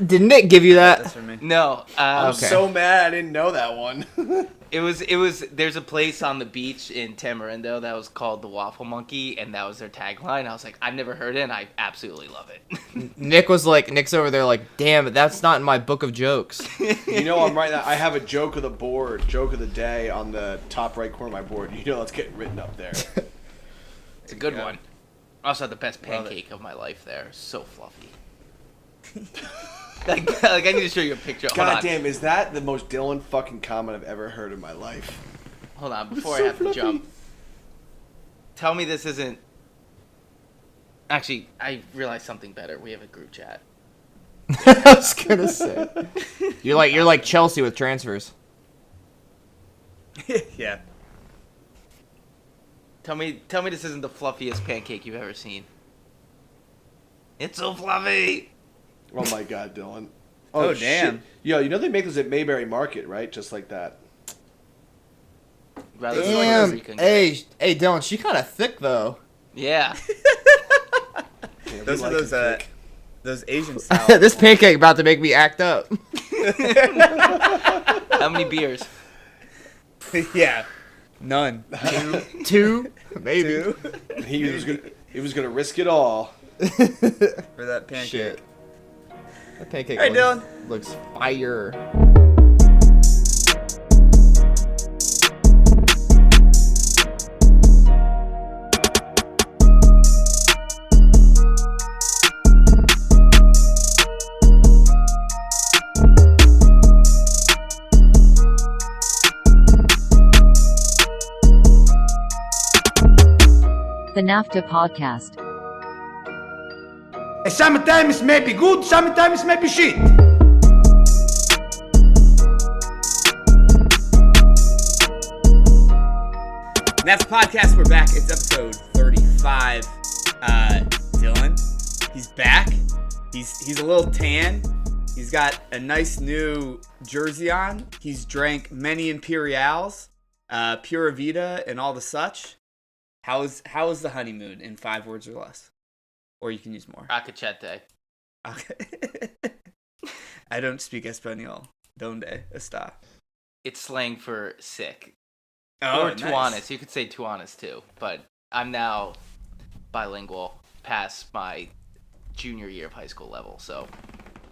Did Nick give you that? That's for me. No. I'm Okay. so mad I didn't know that one. It was. There's a place on the beach in Tamarindo that was called the Waffle Monkey, and that was their tagline. I was like, I've never heard it, and I absolutely love it. Nick's over there like, damn, that's not in my book of jokes. You know, I'm right now. I have a joke of the day on the top right corner of my board. You know, that's getting written up there. It's a good one. I also had the best pancake of my life there. So fluffy. like I need to show you a picture. God damn, is that the most Dylan fucking comment I've ever heard in my life? Hold on, before I have to jump. Tell me this isn't... Actually, I realized something better. We have a group chat. I was gonna say. You're like Chelsea with transfers. Yeah. Tell me this isn't the fluffiest pancake you've ever seen. It's so fluffy! Oh my God, Dylan. Oh, shit. damn. Yo, you know they make those at Mayberry Market, right? Just like that. Rather than Damn. like a Hey, Dylan, she kind of thick though. Yeah. Yeah, Those we are like it those thick. Asian style. This pancake about to make me act up. How many beers? Yeah. None. Two, maybe. Two. He was gonna risk it all. For that pancake. Shit. That pancake Hey, Dylan. looks fire. The NAFTA podcast. Sometimes maybe good, sometimes maybe shit. NAFTA podcast, we're back. It's episode 35. Dylan, he's back. He's a little tan. He's got a nice new jersey on. He's drank many Imperials, Pura Vida, and all the such. How is the honeymoon in 5 words or less? Or you can use more. Racachete. Okay. I don't speak Espanol. Donde está? It's slang for sick. Oh, or nice. tuanas. You could say tuanas too, but I'm now bilingual past my junior year of high school level, so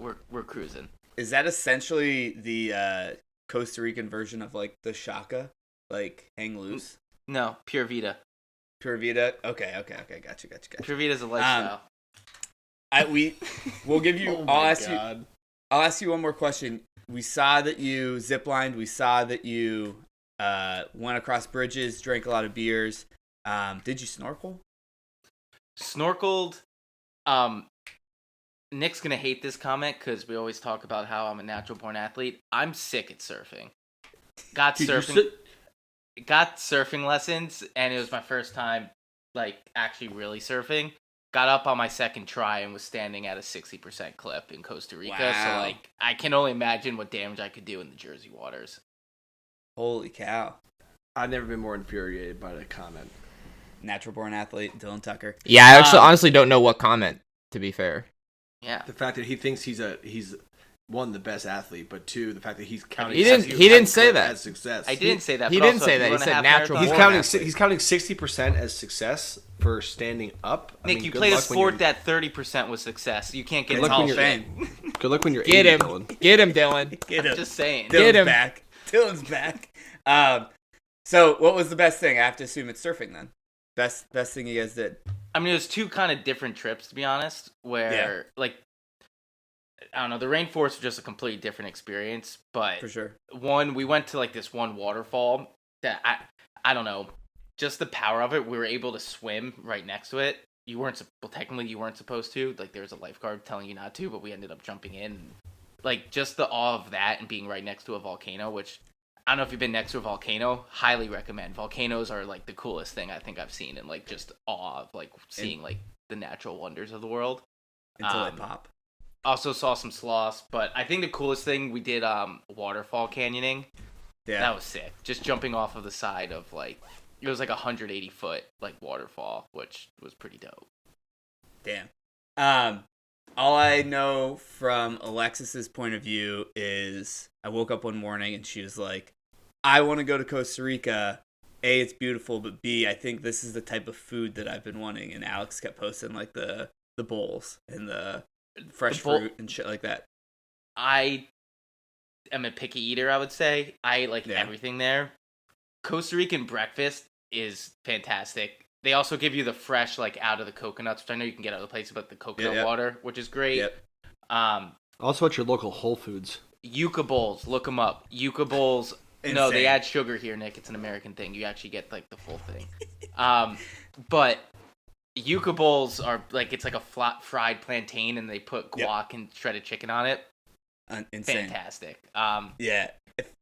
we're cruising. Is that essentially the Costa Rican version of like the shaka? Like hang loose? No, Pure Vida. Pura Vida? Okay. Gotcha. Pure Vita's a lifestyle. We'll give you. Oh my God. I'll ask you one more question. We saw that you ziplined. We saw that you went across bridges, drank a lot of beers. Did you snorkel? Snorkeled. Nick's gonna hate this comment because we always talk about how I'm a natural born athlete. I'm sick at surfing. Got surfing lessons, and it was my first time, like, actually really surfing. Got up on my second try and was standing at a 60% clip in Costa Rica. Wow. So, like, I can only imagine what damage I could do in the Jersey waters. Holy cow! I've never been more infuriated by the comment. Natural born athlete Dylan Tucker. Yeah, I actually honestly don't know what comment, to be fair. Yeah. The fact that he thinks he's one, the best athlete, but two, the fact that he's counting. He didn't say that. as success. I didn't say that. He but didn't also, say if that. you He run a said half natural marathon- born. He's counting 60% as success for standing up. Nick, you played a sport that 30% was success. You can't get Good luck tall when you're fame. Good luck when you're Get 80, him. Dylan. Get him, Dylan. Get him. Just saying. Dylan's Get him. back. Dylan's back. So what was the best thing? I have to assume it's surfing then. Best thing you guys did. I mean, it was two kind of different trips, to be honest, where, like, I don't know, the rainforest was just a completely different experience, but For sure. one, we went to, like, this one waterfall that, I don't know, just the power of it, we were able to swim right next to it. Technically you weren't supposed to, like, there was a lifeguard telling you not to, but we ended up jumping in. Like, just the awe of that and being right next to a volcano, which, I don't know if you've been next to a volcano, highly recommend. Volcanoes are, like, the coolest thing I think I've seen, and, like, just awe of, like, seeing, like, the natural wonders of the world. Until they pop. Also saw some sloths, but I think the coolest thing we did waterfall canyoning. Yeah. That was sick. Just jumping off of the side of, like, it was like 180 foot like waterfall, which was pretty dope. Damn. All I know from Alexis's point of view is I woke up one morning and she was like, I want to go to Costa Rica. A, it's beautiful, but B, I think this is the type of food that I've been wanting. And Alex kept posting like the bowls and the fresh fruit and shit like that. I am a picky eater, I would say. I like everything there. Costa Rican breakfast is fantastic. They also give you the fresh, like, out of the coconuts, which I know you can get other places, but the coconut water, which is great. Yep. Also at your local Whole Foods. Yuca bowls, look them up. Yuca bowls. Insane. No, they add sugar here, Nick. It's an American thing. You actually get, like, the full thing. But yuca bowls are, like, it's like a flat fried plantain, and they put guac and shredded chicken on it. Insane. Fantastic. Yeah.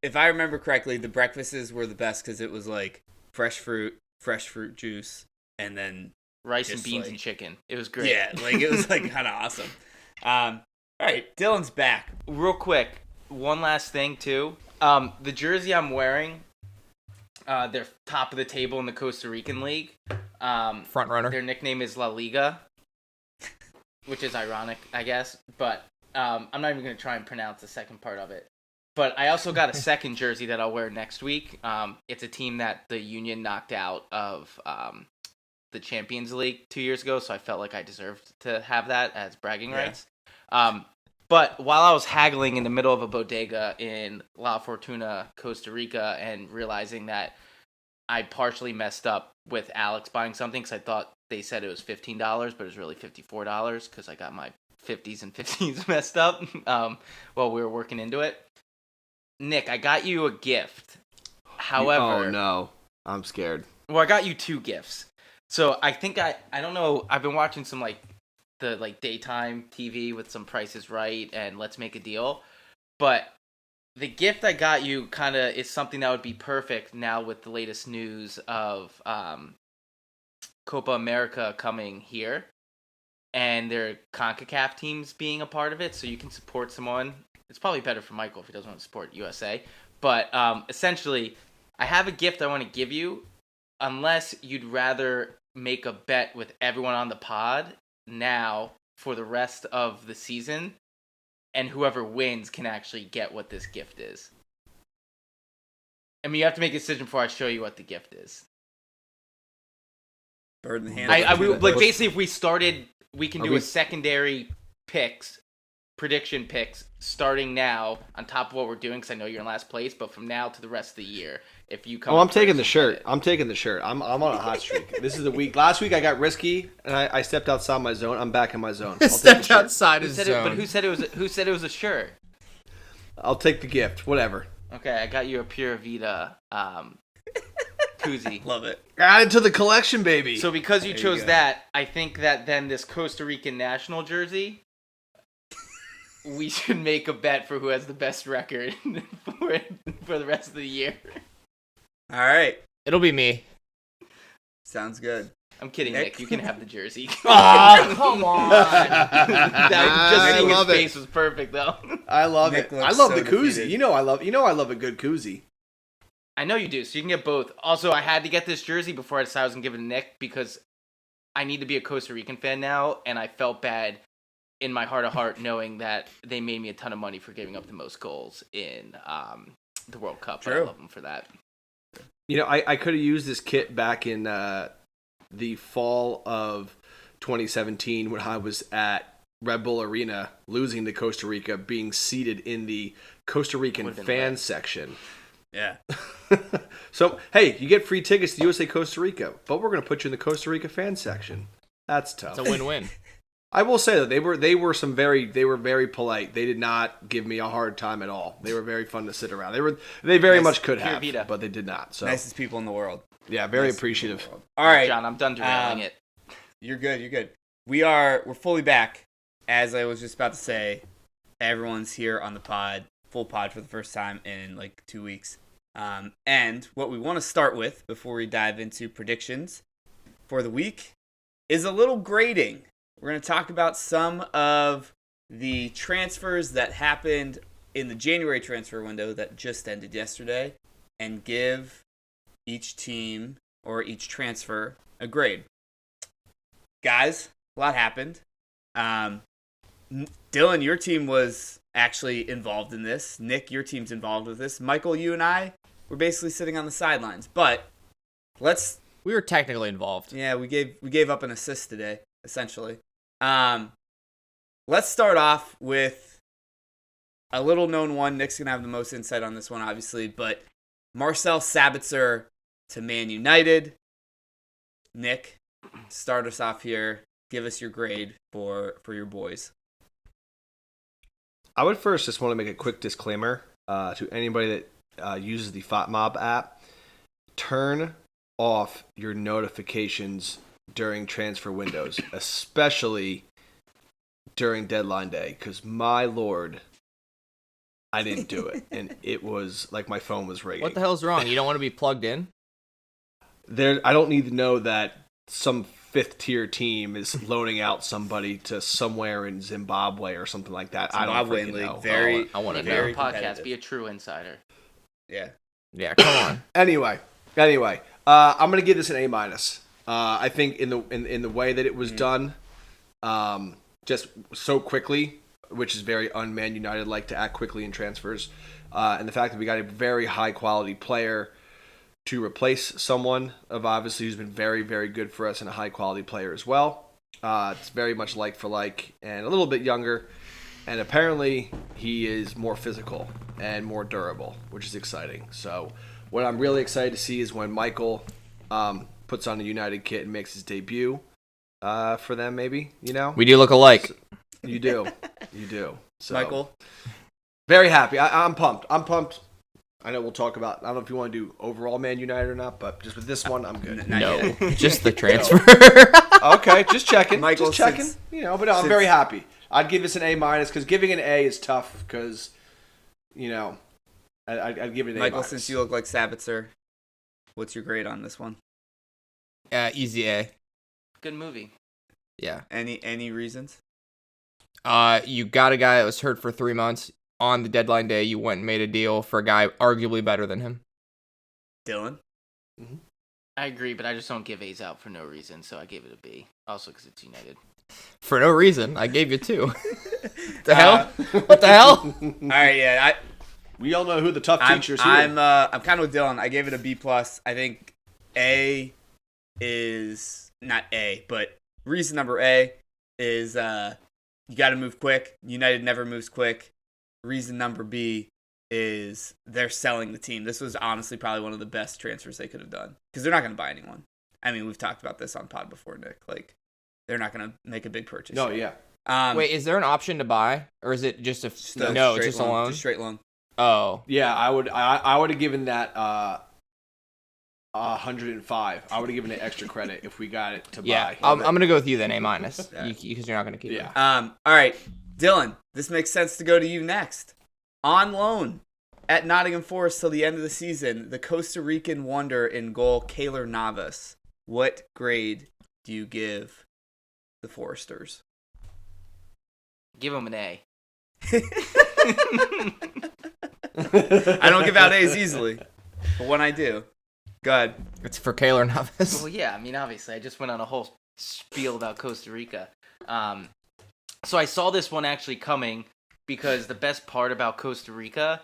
If I remember correctly, the breakfasts were the best because it was, like, fresh fruit juice, and then rice and beans and chicken. It was great. Yeah, like it was like kind of awesome. All right, Dylan's back. Real quick, one last thing too. The jersey I'm wearing, they're top of the table in the Costa Rican League. Front runner. Their nickname is La Liga, which is ironic, I guess. But I'm not even going to try and pronounce the second part of it. But I also got a second jersey that I'll wear next week. It's a team that the Union knocked out of the Champions League 2 years ago, so I felt like I deserved to have that as bragging rights. But while I was haggling in the middle of a bodega in La Fortuna, Costa Rica, and realizing that I partially messed up with Alex buying something because I thought they said it was $15, but it was really $54 because I got my 50s and 15s messed up while we were working into it. Nick, I got you a gift. However... Oh, no. I'm scared. Well, I got you two gifts. So I think I don't know, I've been watching some the daytime TV with some Price is Right and Let's Make a Deal. But the gift I got you kind of is something that would be perfect now with the latest news of Copa America coming here. And their CONCACAF teams being a part of it, so you can support someone. It's probably better for Michael if he doesn't want to support USA. But essentially, I have a gift I want to give you, unless you'd rather make a bet with everyone on the pod now for the rest of the season, and whoever wins can actually get what this gift is. I mean, you have to make a decision before I show you what the gift is. Bird in the hand. Basically, if we started, we can do a secondary prediction picks starting now on top of what we're doing, because I know you're in last place, but from now to the rest of the year, if you come... I'm taking the shirt. I'm taking the shirt. I'm on a hot streak. This is the week. Last week I got risky, and I stepped outside my zone. I'm back in my zone. Stepped outside his zone. But who said it was a shirt? I'll take the gift. Whatever. Okay, I got you a Pura Vida koozie. Love it. Add it to the collection, baby. So because you chose that, I think that then this Costa Rican national jersey... we should make a bet for who has the best record for the rest of the year. All right. It'll be me. Sounds good. I'm kidding, Nick. You can have the jersey. Oh, come on. Just seeing his face was perfect, though. I love Nick it. I love so the koozie. defeated. You know I love a good koozie. I know you do, so you can get both. Also, I had to get this jersey before I decided I was going to give it to Nick because I need to be a Costa Rican fan now, and I felt bad in my heart of heart knowing that they made me a ton of money for giving up the most goals in the World Cup. True. I love them for that. You know, I could have used this kit back in the fall of 2017 when I was at Red Bull Arena losing to Costa Rica, being seated in the Costa Rican fan section. Yeah. So, hey, you get free tickets to USA Costa Rica, but we're going to put you in the Costa Rica fan section. That's tough. It's a win-win. I will say that they were very polite. They did not give me a hard time at all. They were very fun to sit around. They very much could have, but they did not. So nicest people in the world. Yeah, very appreciative. All right, John, I'm done derailing it. You're good. We're fully back. As I was just about to say, everyone's here on the pod, full pod for the first time in like 2 weeks. And what we want to start with before we dive into predictions for the week is a little grading. We're going to talk about some of the transfers that happened in the January transfer window that just ended yesterday and give each team or each transfer a grade. Guys, a lot happened. Dylan, your team was actually involved in this. Nick, your team's involved with this. Michael, you and I were basically sitting on the sidelines. But We were technically involved. yeah, we gave up an assist today, essentially. Let's start off with a little known one. Nick's gonna have the most insight on this one, obviously, but Marcel Sabitzer to Man United. Nick, start us off here. Give us your grade for your boys. I would first just want to make a quick disclaimer to anybody that uses the FOTMob app. Turn off your notifications during transfer windows, especially during deadline day, because my lord, I didn't do it, and it was like my phone was ringing. What the hell's wrong? You don't want to be plugged in? I don't need to know that some fifth-tier team is loaning out somebody to somewhere in Zimbabwe or something like that. I don't freaking know. I want to know. Very Podcast, competitive. be a true insider. Yeah. Yeah, come on. Anyway, I'm gonna give this an A-. I think in the way that it was done, just so quickly, which is very un-Man United like to act quickly in transfers, and the fact that we got a very high quality player to replace someone of obviously who's been very, very good for us and a high quality player as well. It's very much like for like and a little bit younger, and apparently he is more physical and more durable, which is exciting. So what I'm really excited to see is when Michael puts on a United kit and makes his debut for them, maybe, you know? We do look alike. You do. You do. So, Michael? very happy. I'm pumped. I know we'll talk about, I don't know if you want to do overall Man United or not, but just with this one, I'm good. No, just the transfer. Okay, just checking. Michael, just checking. since- But no, I'm very happy. I'd give this an A- because giving an A is tough because, I'd give it an A-. Michael, since you look like Sabitzer, what's your grade on this one? Easy A. Good movie. Yeah. Any reasons? You got a guy that was hurt for 3 months. On the deadline day, you went and made a deal for a guy arguably better than him. Dylan? I agree, but I just don't give A's out for no reason, so I gave it a B. Also because it's United. For no reason, I gave you 2. The hell? What the hell? All right, yeah. We all know who the tough teachers I'm kind of with Dylan. I gave it a B+. I think A is not A, but reason number A is you got to move quick. United never moves quick. Reason number B is they're selling the team. This was honestly probably one of the best transfers they could have done because they're not going to buy anyone. I mean, we've talked about this on pod before, Nick. Like, they're not going to make a big purchase. No, yeah. Wait, is there an option to buy, or is it just a no? It's just a loan. Just straight loan. Oh, Yeah, I would have given that 105. I would have given it extra credit if we got it to yeah. buy. I'm gonna go with you then, A-, Yeah. because you're not gonna keep it. Yeah. All right, Dylan, this makes sense to go to you next. On loan at Nottingham Forest till the end of the season, the Costa Rican wonder in goal, Keylor Navas. What grade do you give the Foresters? Give him an A. I don't give out A's easily, but when I do, go ahead. It's for Keylor Navas. Well, yeah, I mean, obviously, I just went on a whole spiel about Costa Rica. So I saw this one actually coming because the best part about Costa Rica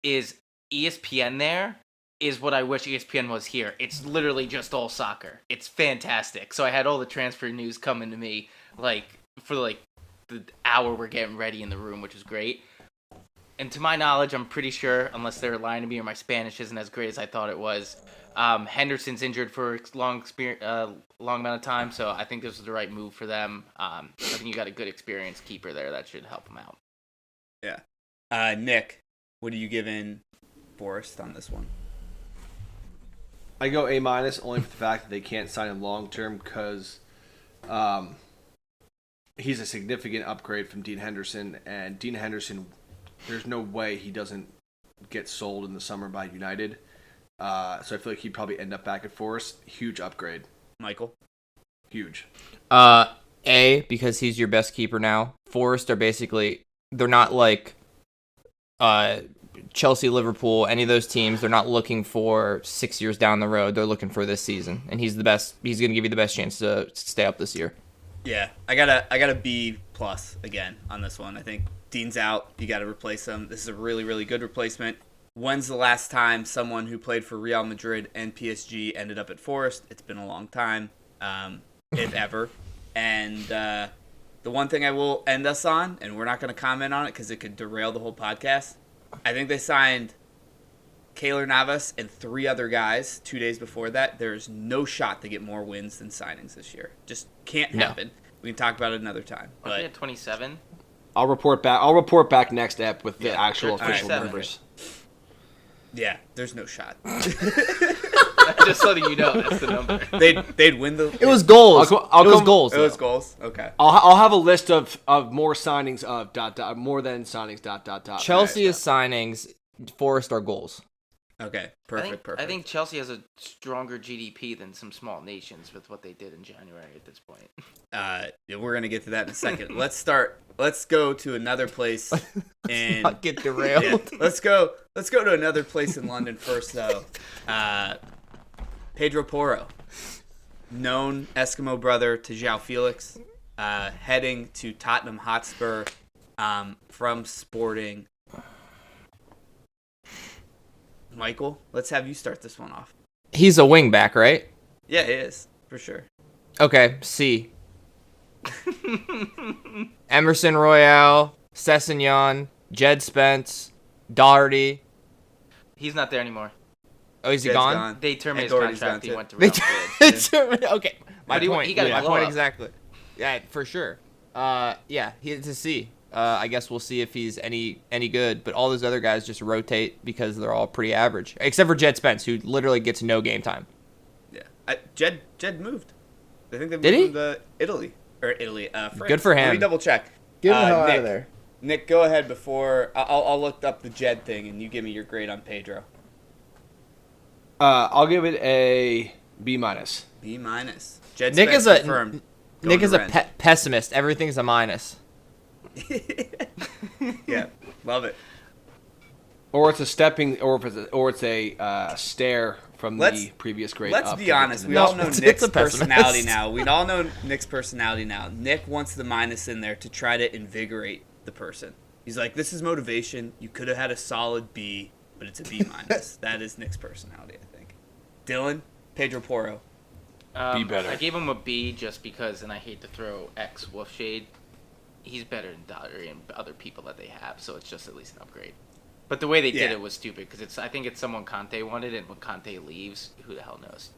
is ESPN there is what I wish ESPN was here. It's literally just all soccer. It's fantastic. So I had all the transfer news coming to me for the hour we're getting ready in the room, which was great. And to my knowledge, I'm pretty sure, unless they're lying to me or my Spanish isn't as great as I thought it was, Henderson's injured for a long amount of time, so I think this was the right move for them. I think you got a good experienced keeper there that should help them out. Yeah. Nick, what are you giving Forest on this one? I go A- only for the fact that they can't sign him long term because he's a significant upgrade from Dean Henderson, and Dean Henderson, there's no way he doesn't get sold in the summer by United. So I feel like he'd probably end up back at Forest. Huge upgrade. Michael? Huge. A, because he's your best keeper now. Forest are basically, they're not like Chelsea, Liverpool, any of those teams. They're not looking for 6 years down the road. They're looking for this season, and he's the best. He's going to give you the best chance to stay up this year. Yeah, I got a B+ plus again on this one. I think Dean's out. You got to replace him. This is a really, really good replacement. When's the last time someone who played for Real Madrid and PSG ended up at Forest? It's been a long time, if ever. And the one thing I will end us on, and we're not going to comment on it because it could derail the whole podcast, I think they signed Keylor Navas and 3 other guys 2 days before that. There's no shot to get more wins than signings this year. Just can't happen. We can talk about it another time. Aren't they at 27? I'll report back next ep with the actual they're official 27. numbers. Yeah, there's no shot. I'm just letting you know that's the number. They'd win the. It was goals. I'll it was come- goals. It was though. goals. Okay. I'll have a list of more signings of ... more than signings ... Chelsea is signings. Forest are goals. Okay. I Perfect. think Chelsea has a stronger GDP than some small nations with what they did in January at this point. Yeah, we're gonna get to that in a second. Let's go to another place in. Not get derailed. Yeah, let's go to another place in London first, though. Pedro Porro, known Eskimo brother to João Felix, heading to Tottenham Hotspur from Sporting. Michael, let's have you start this one off. He's a wing back, right? Yeah, it is for sure. Okay, C. Emerson Royale, Sessegnon, Jed Spence, Doherty. He's not there anymore. Oh, is he Jed's gone? They terminated And his Doherty's contract. gone, He too. went to They Real Madrid. okay, my But point. he got a my glow point up. exactly. Yeah, for sure. Yeah, he's a C. I guess we'll see if he's any good. But all those other guys just rotate because they're all pretty average, except for Jed Spence, who literally gets no game time. Yeah, Jed moved. I think they moved Did he? him to Italy. France. Good for him. Let me double check. Get him the hell Nick, out of there. Nick, go ahead before I'll look up the Jed thing and you give me your grade on Pedro. I'll give it a B-. B minus. Jed Nick Spence is a confirmed. Nick Going is to a Rennes. pessimist. Everything's a minus. Yeah, love it. Or it's a stepping, or it's a stair from Let's- the previous grade. Let's up be to get to honest. the We next all know one. It's Nick's a pessimist. personality now. We all know Nick's personality now. Nick wants the minus in there to try to invigorate the person. He's like, this is motivation. You could have had a solid B, but it's a B minus. That is Nick's personality, I think. Dylan, Pedro Porro. Be better. I gave him a B just because, and I hate to throw X wolf shade. He's better than Doherty and other people that they have, so it's just at least an upgrade. But the way they did Yeah. it was stupid because I think it's someone Conte wanted, and when Conte leaves, who the hell knows?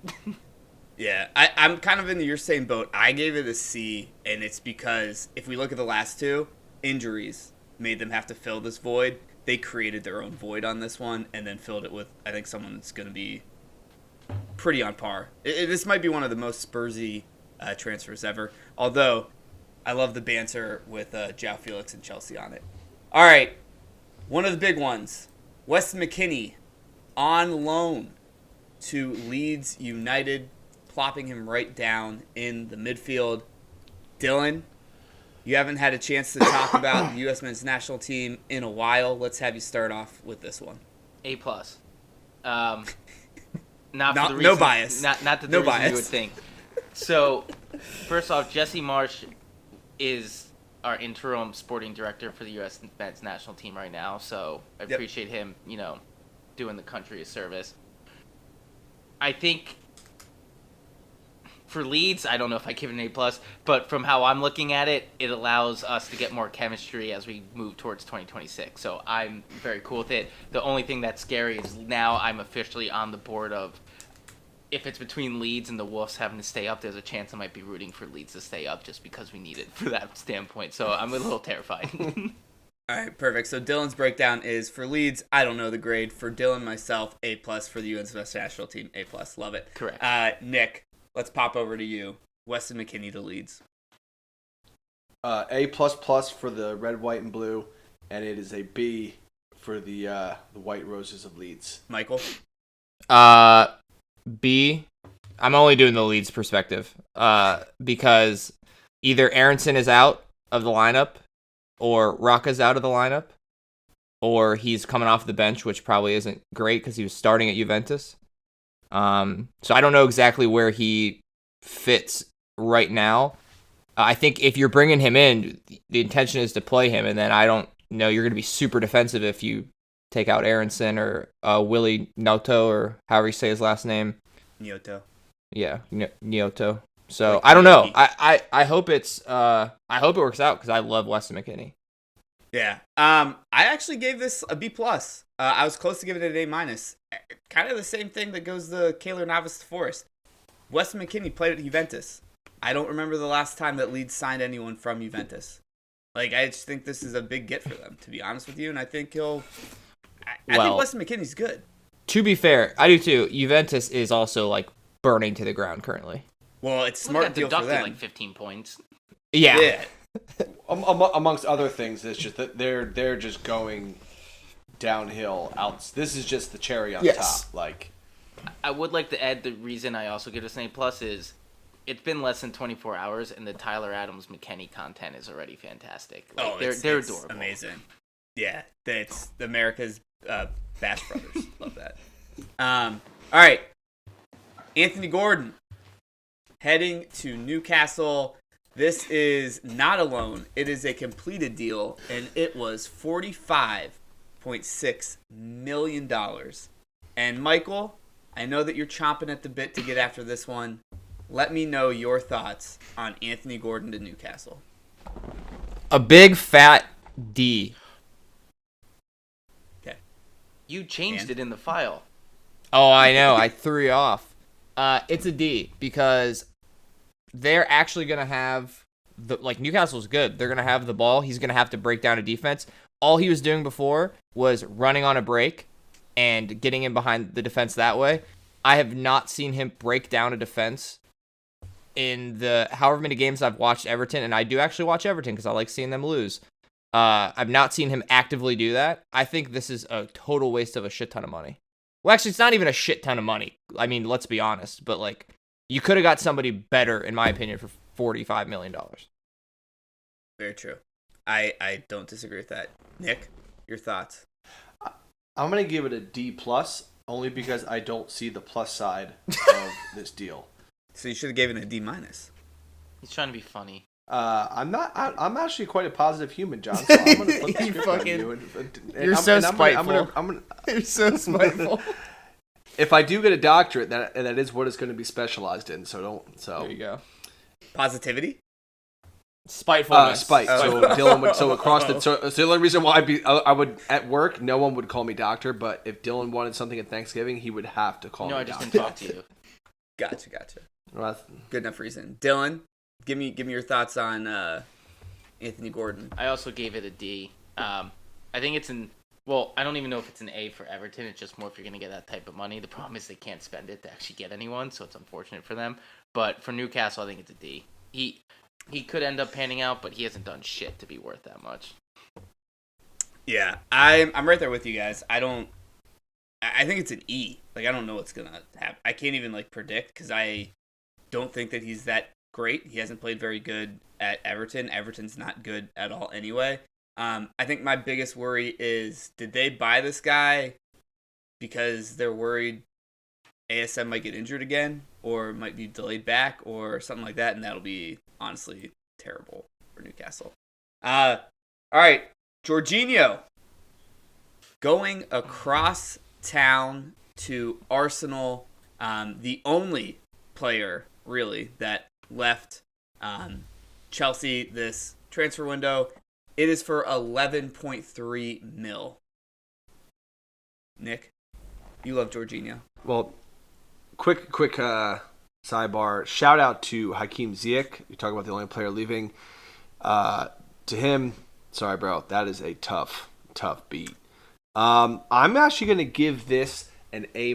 Yeah, I'm kind of in your same boat. I gave it a C, and it's because if we look at the last two, injuries made them have to fill this void. They created their own void on this one and then filled it with, I think, someone that's going to be pretty on par. This might be one of the most Spursy transfers ever, although I love the banter with João Felix and Chelsea on it. All right, one of the big ones, Weston McKennie on loan to Leeds United, plopping him right down in the midfield. Dylan, you haven't had a chance to talk about the U.S. men's national team in a while. Let's have you start off with this one. A plus. No- For the no reason, bias. Not the No reason bias. you would think. So, first off, Jesse Marsh is our interim sporting director for the U.S. men's national team right now. So I Yep. appreciate him, doing the country a service. I think for Leeds, I don't know if I give it an A+, but from how I'm looking at it, it allows us to get more chemistry as we move towards 2026. So I'm very cool with it. The only thing that's scary is now I'm officially on the board of, if it's between Leeds and the Wolves having to stay up, there's a chance I might be rooting for Leeds to stay up just because we need it for that standpoint. So I'm a little terrified. All right, perfect. So Dylan's breakdown is for Leeds, I don't know the grade. For Dylan, myself, A+. For the U.S. national team, A+. Love it. Correct. Nick, let's pop over to you. Weston McKennie to Leeds. A++ for the red, white, and blue, and it is a B for the White Roses of Leeds. Michael? B. I'm only doing the Leeds perspective because either Aronson is out of the lineup or Rocca's out of the lineup or he's coming off the bench, which probably isn't great because he was starting at Juventus. So I don't know exactly where he fits right now, I think if you're bringing him in, the intention is to play him, and then I don't know, you're going to be super defensive if you take out Aronson or Willie Noto or however you say his last name. Nyoto. Yeah, Nyoto. So Like I don't know. Miyagi. I hope I hope it works out because I love Weston McKennie. Yeah. I actually gave this a B+. I was close to giving it an A-. Kind of the same thing that goes the Kaylor Navas to Forest. Weston McKennie played at Juventus. I don't remember the last time that Leeds signed anyone from Juventus. Like, I just think this is a big get for them, to be honest with you, and I think I think Weston McKennie's good. To be fair, I do too. Juventus is also like burning to the ground currently. Well, it's a smart deal for them. Like 15 points. Yeah. Amongst other things, it's just that they're just going downhill. This is just the cherry on top. Like, I would like to add the reason I also give this an A+ is it's been less than 24 hours, and the Tyler Adams McKennie content is already fantastic. Like, they're adorable. Amazing. Yeah, it's America's Bash Brothers. Love that. All right, Anthony Gordon heading to Newcastle. This is not a loan. It is a completed deal, and it was $45.6 million. And Michael, I know that you're chomping at the bit to get after this one. Let me know your thoughts on Anthony Gordon to Newcastle. A big fat D. Okay. You changed it in the file. Oh, I know. I threw you off. It's a D because they're actually going to have Newcastle's good. They're going to have the ball. He's going to have to break down a defense. All he was doing before was running on a break and getting in behind the defense that way. I have not seen him break down a defense in the however many games I've watched Everton, and I do actually watch Everton because I like seeing them lose. I've not seen him actively do that. I think this is a total waste of a shit ton of money. Well, actually, it's not even a shit ton of money. I mean, let's be honest, but like, you could have got somebody better, in my opinion, for $45 million. Very true. I don't disagree with that. Nick, your thoughts? I'm gonna give it a D+, only because I don't see the plus side of this deal. So you should have given it a D-. He's trying to be funny. I'm not. I'm actually quite a positive human, John. So I'm gonna flip the script on you. You're so spiteful. You're so spiteful. If I do get a doctorate, that is what it's going to be specialized in. So don't. So there you go. Positivity. Spitefulness. Spite. So Dylan would. So across the. So the only reason why I would at work, no one would call me doctor. But if Dylan wanted something at Thanksgiving, he would have to call me. No, I doctor. just didn't talk to you. Gotcha. Well, Good enough reason. Dylan, give me your thoughts on Anthony Gordon. I also gave it a D. I think it's well, I don't even know if it's an A for Everton. It's just more if you're going to get that type of money. The problem is they can't spend it to actually get anyone, so it's unfortunate for them. But for Newcastle, I think it's a D. He could end up panning out, but he hasn't done shit to be worth that much. Yeah, I'm right there with you guys. I think it's an E. Like, I don't know what's gonna happen. I can't even predict because I don't think that he's that great. He hasn't played very good at Everton. Everton's not good at all anyway. I think my biggest worry is, did they buy this guy because they're worried ASM might get injured again or might be delayed back or something like that, and that'll be honestly terrible for Newcastle. All right, Jorginho going across town to Arsenal, the only player really that left Chelsea this transfer window. It is for 11.3 mil. Nick, you love Jorginho. Well, quick sidebar. Shout out to Hakeem Ziyech. You talk about the only player leaving. To him, sorry, bro, that is a tough beat. I'm actually going to give this an A-.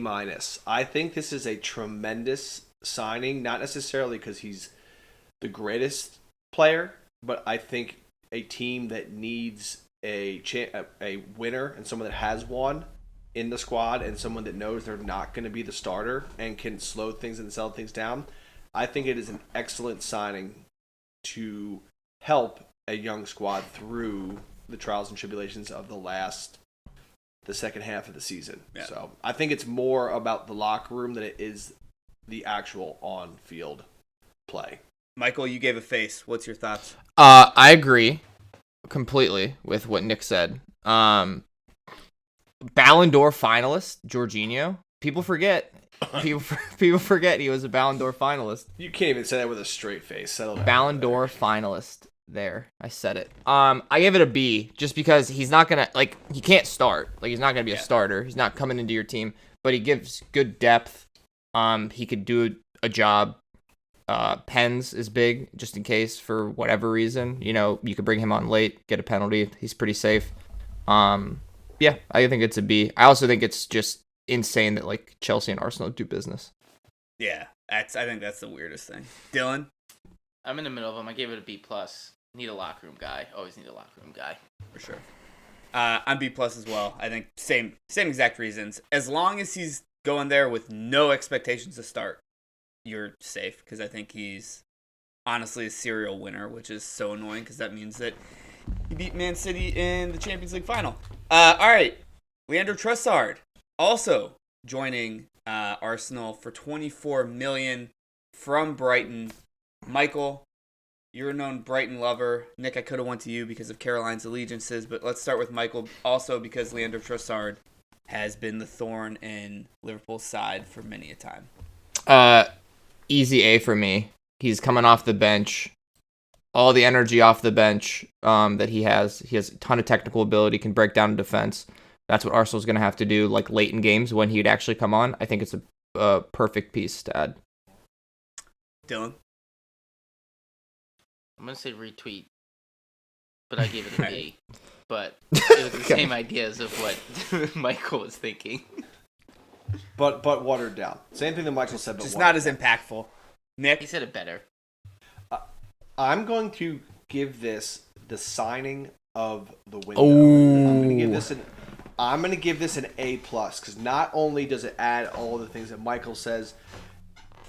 I think this is a tremendous signing, not necessarily because he's the greatest player, but I think a team that needs a winner and someone that has won in the squad and someone that knows they're not going to be the starter and can slow things and sell things down. I think it is an excellent signing to help a young squad through the trials and tribulations of the second half of the season. Yeah. So I think it's more about the locker room than it is the actual on-field play. Michael, you gave a face. What's your thoughts? I agree completely with what Nick said. Ballon d'Or finalist, Jorginho. People forget. People forget he was a Ballon d'Or finalist. You can't even say that with a straight face. Settle down. Ballon d'Or finalist. There, I said it. I gave it a B just because he's not gonna he can't start. Like he's not gonna be a starter. He's not coming into your team, but he gives good depth. He could do a job. Pens is big just in case for whatever reason. You could bring him on late, get a penalty. He's pretty safe. Yeah, I think it's a B. I also think it's just insane that Chelsea and Arsenal do business. Yeah, I think that's the weirdest thing. Dylan? I'm in the middle of them. I gave it a B+. Need a locker room guy. Always need a locker room guy. For sure. I'm B+ as well. I think same exact reasons. As long as he's going there with no expectations to start, you're safe, because I think he's honestly a serial winner, which is so annoying because that means that he beat Man City in the Champions League final. All right, Leandro Trossard also joining Arsenal for $24 million from Brighton. Michael, you're a known Brighton lover. Nick, I could have went to you because of Caroline's allegiances, but let's start with Michael, also because Leandro Trossard has been the thorn in Liverpool's side for many a time. Easy A for me. He's coming off the bench. All the energy off the bench that he has. He has a ton of technical ability, can break down a defense. That's what Arsenal's going to have to do late in games when he'd actually come on. I think it's a perfect piece to add. Dylan? I'm going to say retweet, but I gave it a B. But it was the same ideas of what Michael was thinking. But watered down. Same thing that Michael said, but just not as impactful. Nick? He said it better. I'm going to give this the signing of the window. Oh. I'm going to give this an A+, because not only does it add all the things that Michael says,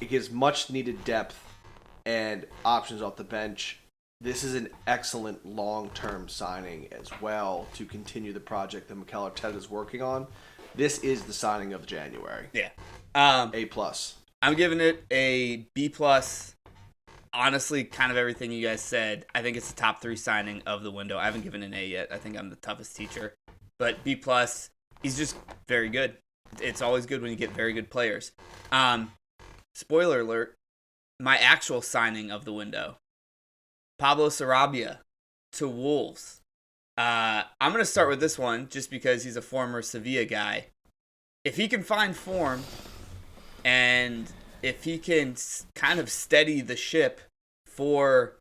it gives much needed depth and options off the bench. This is an excellent long-term signing as well to continue the project that Mikel Arteta is working on. This is the signing of January. Yeah. A+. I'm giving it a B+. Honestly, kind of everything you guys said. I think it's the top 3 signing of the window. I haven't given an A yet. I think I'm the toughest teacher. But B+, he's just very good. It's always good when you get very good players. Spoiler alert, my actual signing of the window, Pablo Sarabia to Wolves. I'm going to start with this one just because he's a former Sevilla guy. If he can find form and if he can kind of steady the ship for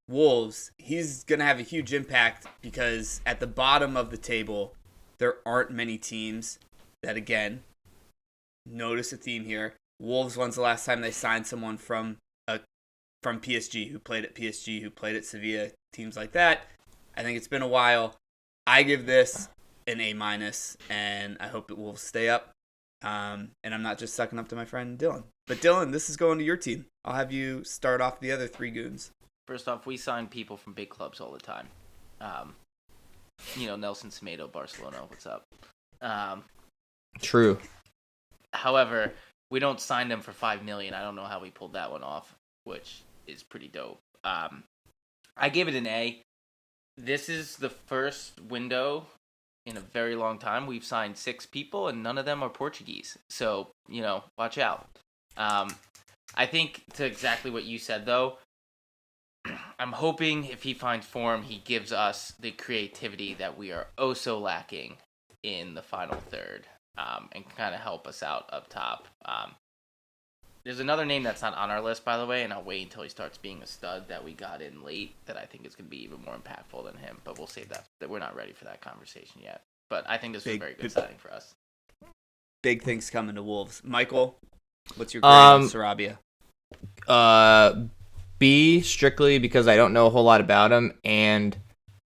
Wolves, he's going to have a huge impact because at the bottom of the table, there aren't many teams that, again, notice a theme here. Wolves, when's the last time they signed someone from PSG, who played at PSG, who played at Sevilla, teams like that? I think it's been a while. I give this an A-, and I hope it will stay up. And I'm not just sucking up to my friend Dylan. But Dylan, this is going to your team. I'll have you start off the other 3 goons. First off, we sign people from big clubs all the time. Nelson Semedo, Barcelona, what's up? True. However, we don't sign them for $5 million. I don't know how we pulled that one off, which is pretty dope. I gave it an A. This is the first window in a very long time. We've signed 6 people, and none of them are Portuguese. So, watch out. I think to exactly what you said, though, I'm hoping if he finds form, he gives us the creativity that we are oh so lacking in the final third, and kind of help us out up top. There's another name that's not on our list, by the way, and I'll wait until he starts being a stud that we got in late that I think is going to be even more impactful than him, but we'll save that. We're not ready for that conversation yet. But I think this was a very good signing for us. Big things coming to Wolves. Michael, what's your grade on Sarabia? B, strictly because I don't know a whole lot about him, and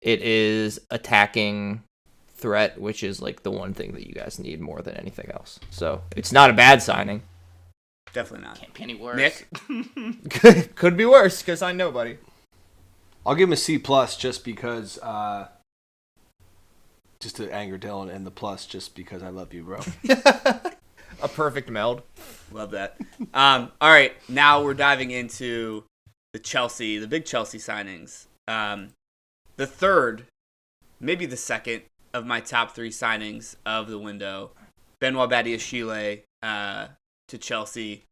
it is attacking threat, which is the one thing that you guys need more than anything else. So it's not a bad signing. Definitely not. Can't be any worse. Nick? Could be worse because I know, buddy. I'll give him a C+ just because, just to anger Dylan, and the plus just because I love you, bro. A perfect meld. Love that. All right, now we're diving into the big Chelsea signings. The third, maybe the second of my top 3 signings of the window, Benoit Badiashile to Chelsea.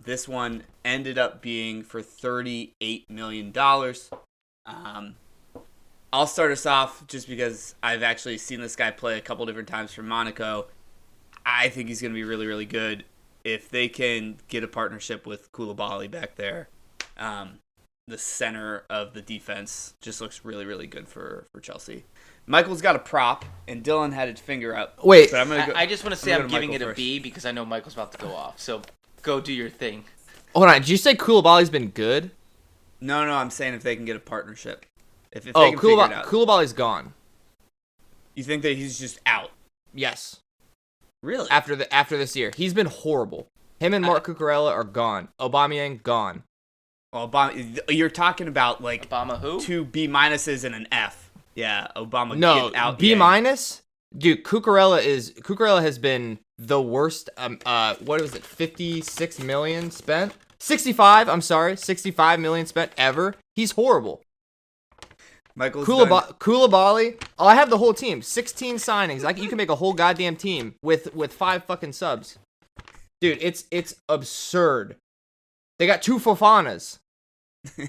This one ended up being for $38 million. I'll start us off just because I've actually seen this guy play a couple different times for Monaco. I think he's going to be really, really good if they can get a partnership with Koulibaly back there. The center of the defense just looks really, really good for Chelsea. Michael's got a prop, and Dylan had his finger up. Wait, but I just want to say I'm giving it Michael a B because I know Michael's about to go off. So go do your thing. hold on. Did you say Koulibaly's been good? No, I'm saying if they can get a partnership. If they can figure it out. Koulibaly's gone. You think that he's just out? Yes. Really? After this year, he's been horrible. Him and Mark Cucurella are gone. Aubameyang gone. Well, Obama, you're talking about like Obama who? 2 B minuses and an F. Yeah, Obama. No, get out. B Yang. minus. Dude, Cucurella has been the worst. What was it? 56 million spent. 65. I'm sorry, 65 million spent ever. He's horrible. Michael's Koulibaly. Oh, I have the whole team. 16 signings. You can make a whole goddamn team with 5 fucking subs. Dude, it's absurd. They got 2 Fofanas. We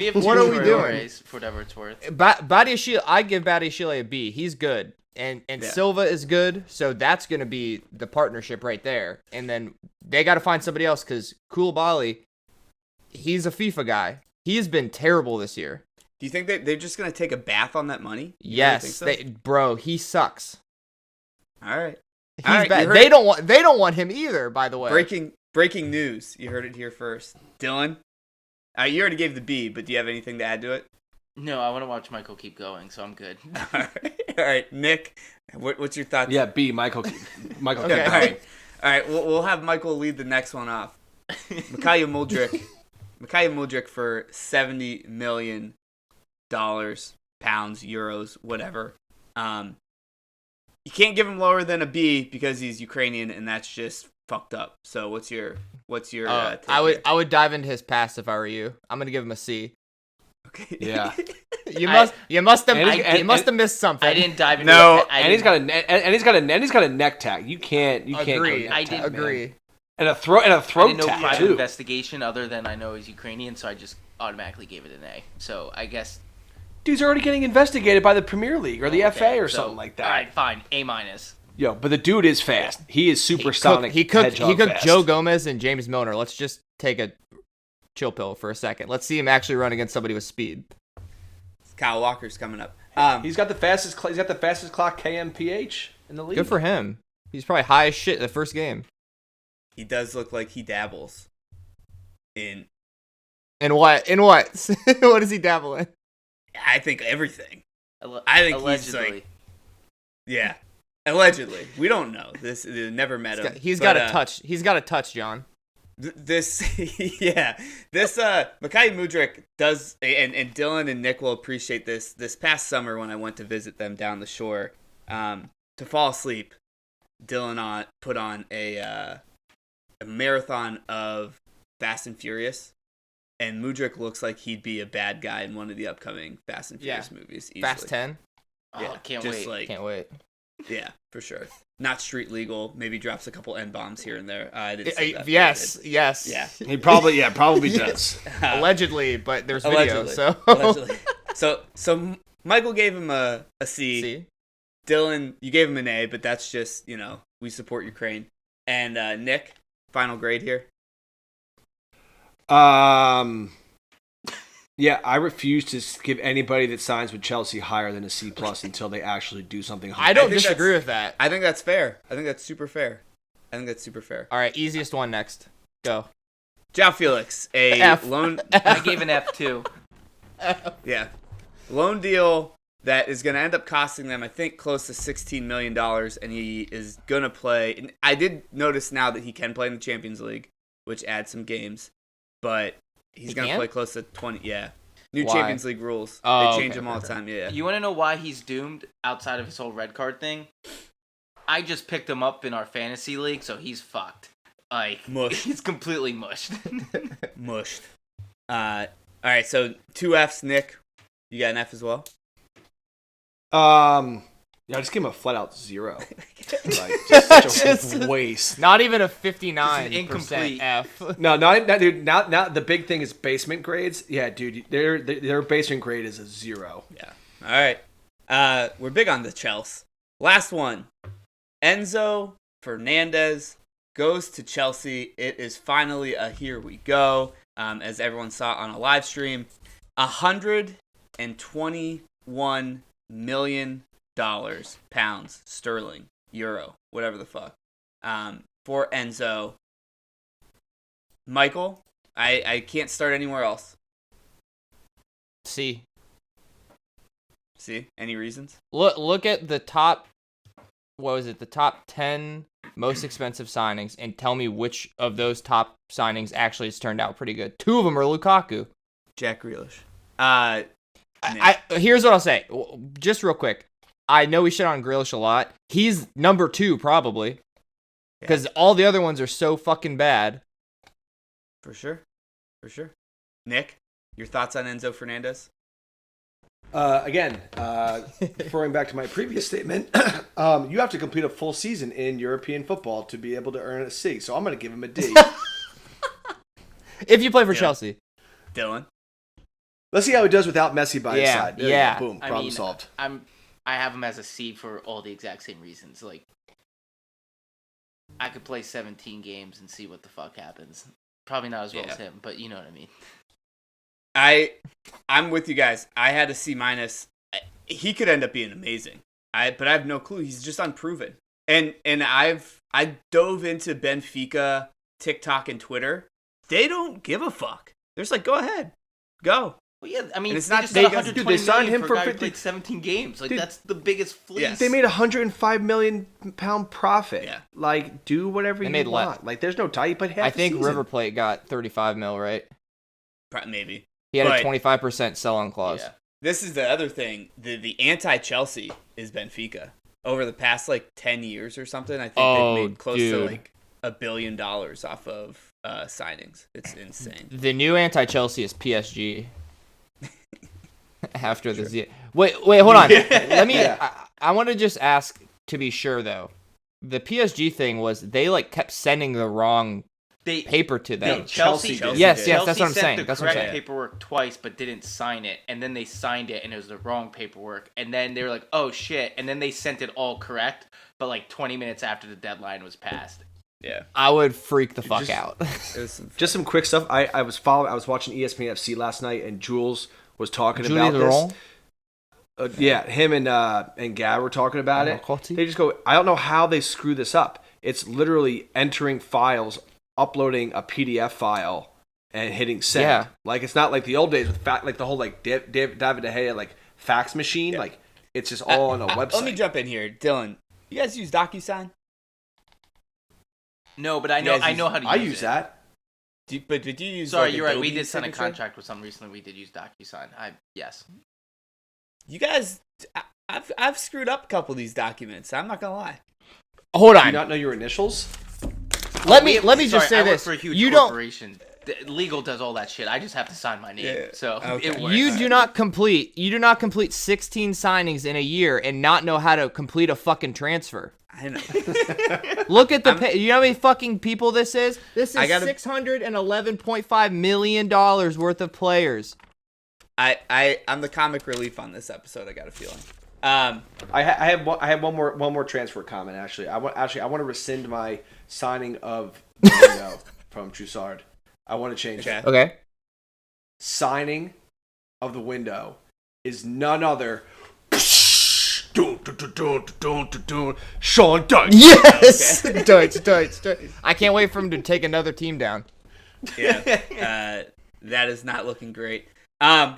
have 2 what are we doing? for whatever it's worth. Badiashile, I give Badiashile a B. He's good. And Yeah. Silva is good, so that's going to be the partnership right there. And then they got to find somebody else because Koulibaly, he's a FIFA guy. He's been terrible this year. Do you think they're just gonna take a bath on that money? You really Yes, think so? bro, he sucks. All right. He's All right, bad. you heard They it. don't want him either. By the way, Breaking news. You heard it here first. Dylan, you already gave the B, but do you have anything to add to it? No, I want to watch Michael keep going, so I'm good. All right. Nick, what's your thoughts? Yeah, B. Michael. Okay. All right. We'll have Michael lead the next one off. Mikhail Mudryk for $70 million, pounds, euros, whatever. You can't give him lower than a B because he's Ukrainian, and that's just fucked up. So what's your take here? I would dive into his past if I were you. I'm gonna give him a C. Okay. Yeah. You must have missed something. I didn't dive into No, it. And he's got a neck tag. You can't Agree. go neck I tag, didn't man. agree. And a throat I didn't know tag private too. investigation other than I know he's Ukrainian, so I just automatically gave it an A. So I guess Dude's already getting investigated by the Premier League or the okay, FA or so, something like that. All right, fine, A minus. Yo, but the dude is fast. He is supersonic. He cooked fast. Joe Gomez and James Milner. Let's just take a chill pill for a second. Let's see him actually run against somebody with speed. Kyle Walker's coming up. He's got the fastest clock KMPH in the league. Good for him. He's probably high as shit in the first game. He does look like he dabbles in, In what? What does he dabble in? I think, everything. I think allegedly. he's like, yeah, allegedly. We don't know. This never met him. He's got a touch. He's got a touch, John. This Mikhail Mudryk does, and Dylan and Nick will appreciate this. This past summer when I went to visit them down the shore, to fall asleep, Dylan put on a marathon of Fast and Furious, and Mudryk looks like he'd be a bad guy in one of the upcoming Fast and Furious movies. Easily. Fast 10. Oh, Yeah, can't just wait. like Can't wait. yeah, for sure. Not street legal. Maybe drops a couple N-bombs here and there. I didn't say that. Yes. Yeah. He probably does. Allegedly, but there's Allegedly. video. So Allegedly. So Michael gave him a C. See? Dylan, you gave him an A, but that's just, we support Ukraine. And Nick, final grade here. Yeah, I refuse to give anybody that signs with Chelsea higher than a C+ until they actually do something. I don't think disagree with that. I think that's fair. I think that's super fair. All right, easiest one next. Go. João Felix, a F. loan, I gave an F too. yeah, loan deal that is going to end up costing them, I think, close to $16 million, and he is going to play. And I did notice now that he can play in the Champions League, which adds some games, but he's going to play close to 20. Yeah, new Why? Champions League rules. Oh, they change okay, them all the time. Yeah. You want to know why he's doomed outside of his whole red card thing? I just picked him up in our fantasy league, so he's fucked. Like, Mush. he's completely mushed. Mushed. All right, so 2 Fs, Nick. You got an F as well? Yeah, I just give him a flat out 0. Like, just such a waste. Not even a 59% incomplete. F. No, dude. Now the big thing is basement grades. Yeah, dude, their basement grade is a 0. Yeah. All right. We're big on the Chelsea. Last one. Enzo Fernandez goes to Chelsea. It is finally a here we go. As everyone saw on a live stream, $121 million, pounds, sterling, euro, whatever the fuck, for Enzo. Michael, I can't start anywhere else. See, any reasons? look at the top. What was it? The top 10 most expensive signings, and tell me which of those top signings actually has turned out pretty good. 2 of them are Lukaku. Jack Grealish. Here's what I'll say, just real quick. I know we shit on Grealish a lot. He's number 2 probably, because all the other ones are so fucking bad. For sure. Nick, your thoughts on Enzo Fernandez? Again, referring back to my previous statement, you have to complete a full season in European football to be able to earn a C. So I'm going to give him a D. If you play for Chelsea. Dylan? Let's see how he does without Messi by his side. There you go. Boom. Problem solved. I have him as a C for all the exact same reasons. Like, I could play 17 games and see what the fuck happens. Probably not as well as him, but you know what I mean. I'm with you guys. I had a C-. He could end up being amazing. But I have no clue. He's just unproven. And I dove into Benfica, TikTok, and Twitter. They don't give a fuck. They're just like, go ahead, go. Well, yeah, I mean, it's they not just they- got 120 dude, they signed million him for for a guy who 50 played 17 games. Like, Dude, that's the biggest fleece. Yes. They made £105 million profit. Yeah. Like, do whatever They you made want. Like, there's no tie. You played half I think the season. River Plate got 35 mil, right? Maybe. He had But- a 25% sell-on clause. Yeah. This is the other thing. The anti-Chelsea is Benfica. Over the past, 10 years or something, I think they've made close to, $1 billion off of signings. It's insane. The new anti-Chelsea is PSG. After the Z. Wait, hold on. Let me. I want to just ask to be sure though. The PSG thing was they kept sending the wrong paper to them. Chelsea did. Yes, Chelsea that's what I'm sent saying. the That's what I'm correct saying. paperwork twice, but didn't sign it, and then they signed it, and it was the wrong paperwork, and then they were like, "Oh shit!" And then they sent it all correct, but 20 minutes after the deadline was passed. Yeah. I would freak the fuck out. Just some quick stuff. I was watching ESPN FC last night, and Jules was talking about this. Him and Gab were talking about it. They just go, I don't know how they screw this up. It's literally entering files, uploading a PDF file, and hitting send. Yeah. It's not like the old days with the whole David De Gea fax machine. Yeah. It's just all on a website. Let me jump in here, Dylan. You guys use DocuSign? No, but I know how to use it. I use that. But did you use? Sorry, you're right. We Adobe did sign a signature? contract with someone recently. We did use DocuSign. Yes. You guys, I've screwed up a couple of these documents. I'm not gonna lie. Hold Do you on. not know your initials? Let me just say I work this. for a huge You don't. corporation. Legal does all that shit. I just have to sign my name. Yeah. So Okay. it works. You do not complete 16 signings in a year and not know how to complete a fucking transfer. I know. Look at you know how many fucking people this is? This is $611.5 million worth of players. I'm the comic relief on this episode. I got a feeling. I have one more transfer comment. Actually, I want to rescind my signing of Bruno from Troussard. I want to change it. Okay. Signing of the window is none other. Sean Dyche. Yes. Deutsch. I can't wait for him to take another team down. Yeah. That is not looking great.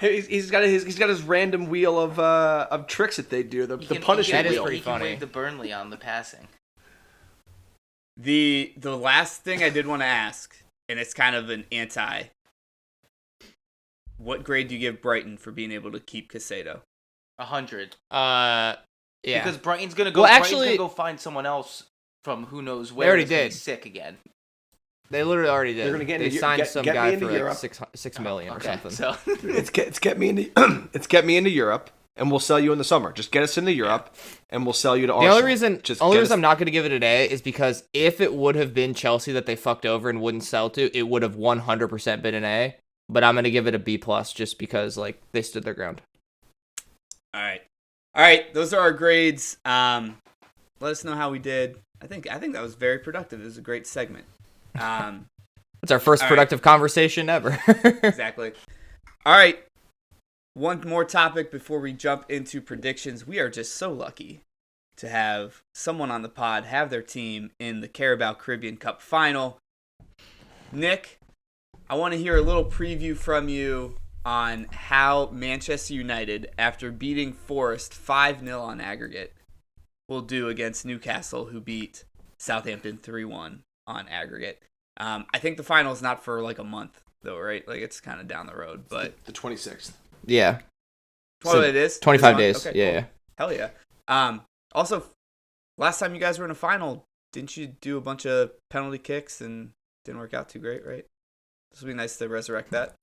He's got his random wheel of tricks that they do. The punishment That is wheel. pretty He can funny. wave the Burnley on the passing. The last thing I did want to ask, and it's kind of an anti. What grade do you give Brighton for being able to keep Casado? 100. Yeah. Because Brighton's gonna go. Well, Brighton's actually- gonna go find someone else from who knows where. already that's gonna be did. Sick again. They literally already did. They're gonna get they into, signed get, some get guy me into for Europe. like $6 million or Okay, something. so It's get me into Europe, and we'll sell you in the summer. Just get us into Europe, and we'll sell you to The Arsenal. only reason Just I'm not going to give it an A is because if it would have been Chelsea that they fucked over and wouldn't sell to, it would have 100% been an A. But I'm going to give it a B plus just because like they stood their ground. All right. Those are our grades. Let us know how we did. I think that was very productive. It was a great segment. It's our first productive conversation ever. Exactly. All right. One more topic before we jump into predictions. We are just so lucky to have someone on the pod have their team in the Carabao Caribbean Cup final. Nick, I want to hear a little preview from you on how Manchester United, after beating Forest 5-0 on aggregate, will do against Newcastle, who beat Southampton 3-1 on aggregate. I think the final is not for like a month, though, right? Like it's kind of down the road, but the 26th. Yeah. well, it is 25 this days. month? Okay, Yeah, cool. yeah. Hell yeah. Also, last time you guys were in a final, didn't you do a bunch of penalty kicks and didn't work out too great, right? This would be nice to resurrect that.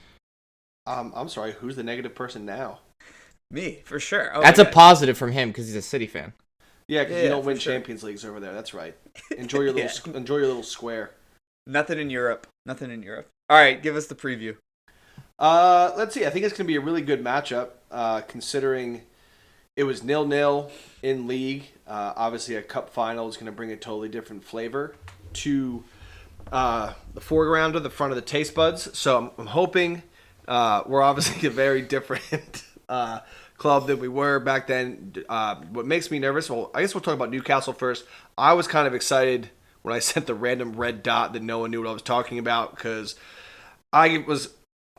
I'm sorry. Who's the negative person now? Me, for sure. Oh, That's my a God. positive from him because he's a City fan. Yeah, because Yeah, you don't for win sure. Champions Leagues over there. That's right. Enjoy your little enjoy your little square. Nothing in Europe. All right, give us the preview. Let's see. I think it's going to be a really good matchup, considering it was 0-0 in league. Obviously, a cup final is going to bring a totally different flavor to the foreground of the front of the taste buds. So I'm hoping we're obviously a very different club than we were back then. What makes me nervous? Well, I guess we'll talk about Newcastle first. I was kind of excited when I sent the random red dot that no one knew what I was talking about because I was